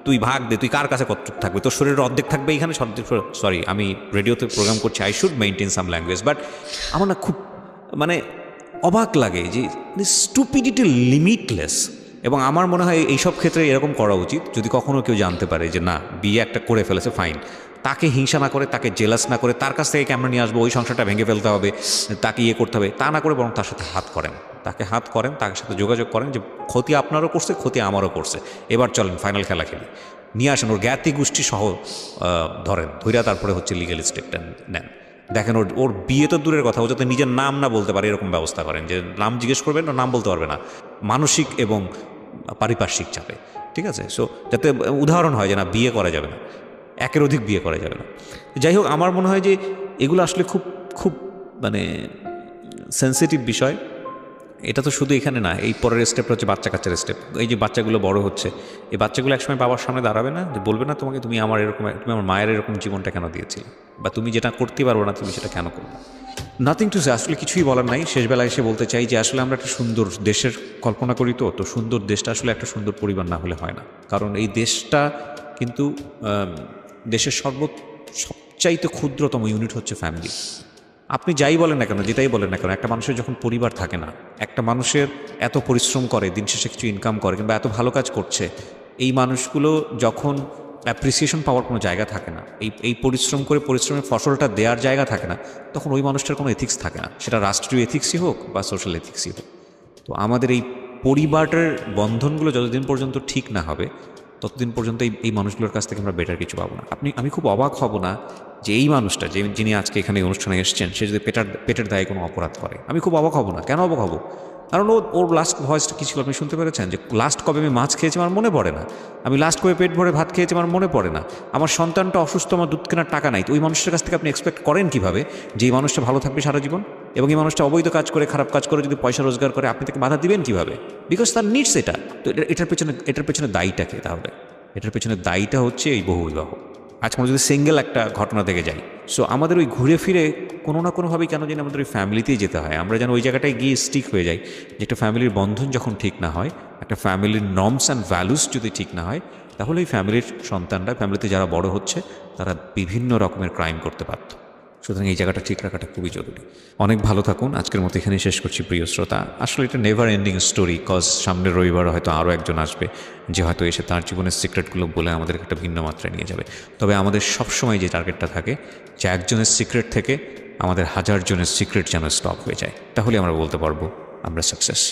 তুই ভাগ দে, তুই কার কাছে কতটুকু থাকবে, তোর শরীরের অর্ধেক থাকবে এইখানে। সরি, আমি রেডিওতে প্রোগ্রাম করছি, I should maintain some language, but আমার না খুব মানে অবাক লাগে যে স্টুপিডিটি লিমিটলেস। এবং আমার মনে হয় এইসব ক্ষেত্রে এরকম করা উচিত, যদি কখনও কেউ জানতে পারে যে না, বিয়ে একটা করে ফেলেছে, ফাইন, তাকে হিংসা না করে, তাকে জেলাস না করে, তার কাছ থেকে ক্যামেরা নিয়ে আসবো, ওই সংসারটা ভেঙে ফেলতে হবে, তাকে ইয়ে করতে হবে, তা না করে বরং তার সাথে হাত করেন, তার সাথে যোগাযোগ করেন যে ক্ষতি আপনারও করছে, ক্ষতি আমারও করছে, এবার চলেন ফাইনাল খেলা খেলি, নিয়ে আসেন ওর জ্ঞাতি গোষ্ঠী সহ, ধৈর্য, তারপরে হচ্ছে লিগেল স্টেপটা নেন। দেখেন ওর বিয়ে তো দূরের কথা, ও যাতে নিজের নাম না বলতে পারে এরকম ব্যবস্থা করেন, যে নাম জিজ্ঞেস করবেন না, নাম বলতে পারবে না, মানসিক এবং পারিপার্শ্বিক চাপে, ঠিক আছে? সো যাতে উদাহরণ হয় যে না, বিয়ে করা যাবে না, একের অধিক বিয়ে করা যাবে না। যাই হোক, আমার মনে হয় যে এগুলো আসলে খুব খুব মানে সেন্সিটিভ বিষয়। এটা তো শুধু এখানে না, এই পরের স্টেপটা হচ্ছে বাচ্চা কাচ্চার স্টেপ। এই যে বাচ্চাগুলো বড় হচ্ছে, এই বাচ্চাগুলো একসময় বাবার সামনে দাঁড়াবে না, যে বলবে না তোমাকে, তুমি আমার মায়ের এরকম জীবনটা কেন দিয়েছিলে, বা তুমি যেটা করতে পারবো না তুমি সেটা কেন করবে? নাথিং টু সে, আসলে কিছুই বলার নাই। শেষবেলায় এসে বলতে চাই যে আসলে আমরা একটা সুন্দর দেশের কল্পনা করি, তো সুন্দর দেশটা আসলে একটা সুন্দর পরিবার না হলে হয় না। কারণ এই দেশটা কিন্তু দেশের সবচাইতে ক্ষুদ্রতম ইউনিট হচ্ছে ফ্যামিলি। আপনি যাই বলেন না কেন, যেটাই বলেন না কেন, একটা মানুষের যখন পরিবার থাকে না, একটা মানুষের এত পরিশ্রম করে, দিন শেষে কিছু ইনকাম করে, কিংবা এত ভালো কাজ করছে, এই মানুষগুলো যখন অ্যাপ্রিসিয়েশন পাওয়ার কোনো জায়গা থাকে না, এই পরিশ্রম করে পরিশ্রমের ফসলটা দেওয়ার জায়গা থাকে না, তখন ওই মানুষটার কোনো এথিক্স থাকে না, সেটা রাষ্ট্রীয় এথিক্সই হোক বা সোশ্যাল এথিক্সই হোক। তো আমাদের এই পরিবারের বন্ধনগুলো যতদিন পর্যন্ত ঠিক না হবে, ততদিন পর্যন্ত এই মানুষগুলোর কাছ থেকে আমরা বেটার কিছু পাবো না। আমি খুব অবাক হব না যে এই মানুষটা, যিনি আজকে এখানে অনুষ্ঠানে এসছেন, সে যদি পেটের দায়ে কোনো অপরাধ করে। আমি খুব অবাক হব না। কেন অবাক হব? কারণ ওর লাস্ট ভয়েসটা কী ছিল আপনি শুনতে পেরেছেন? যে লাস্ট কবে আমি মাছ খেয়েছি আমার মনে পড়ে না, আমি লাস্ট কবে পেট ভরে ভাত খেয়েছি আমার মনে পড়ে না, আমার সন্তানটা অসুস্থ, আমার দুধ কেনার টাকা নাই। তো ওই মানুষটার কাছ থেকে আপনি এক্সপেক্ট করেন কীভাবে যে এই মানুষটা ভালো থাকবে সারা জীবন? এবং এই মানুষটা অবৈধ কাজ করে, খারাপ কাজ করে যদি পয়সা রোজগার করে, আপনি তাকে বাধা দিবেন কীভাবে? বিকজ তার নিডস এটা। তো এটার পেছনে দায়ীটা কে তাহলে? এটার পেছনে দায়ীটা হচ্ছে এই বহুবিবাহ। আজকে আমরা যদি সিঙ্গেল একটা ঘটনা থেকে যাই, সো আমাদের ওই ঘুরে ফিরে কোনো না কোনোভাবেই কেন জানি আমাদের ওই ফ্যামিলিতেই যেতে হয়। আমরা যেন ওই জায়গাটায় গিয়ে স্টিক হয়ে যাই, যে একটা ফ্যামিলির বন্ধন যখন ঠিক না হয়, একটা ফ্যামিলির নর্মস অ্যান্ড ভ্যালুস যদি ঠিক না হয়, তাহলে ওই ফ্যামিলির সন্তানরা, ফ্যামিলিতে যারা বড় হচ্ছে, তারা বিভিন্ন রকমের ক্রাইম করতে পারত। সুতরাং এই জায়গাটা ঠিক রাখাটা খুবই জরুরি। অনেক ভালো থাকুন। আজকের মতো এখানেই শেষ করছি প্রিয় শ্রোতা। আসলে এটা নেভার এন্ডিং স্টোরি, কজ সামনের রবিবার হয়তো আরও একজন আসবে, যে হয়তো এসে তার জীবনের সিক্রেটগুলো বলে আমাদের একটা ভিন্ন মাত্রায় নিয়ে যাবে। তবে আমাদের সবসময় যে টার্গেটটা থাকে, যে একজনের সিক্রেট থেকে আমাদের 1000 জনের সিক্রেট যেন স্টপ হয়ে যায়, তাহলে আমরা বলতে পারবো আমরা সাকসেস।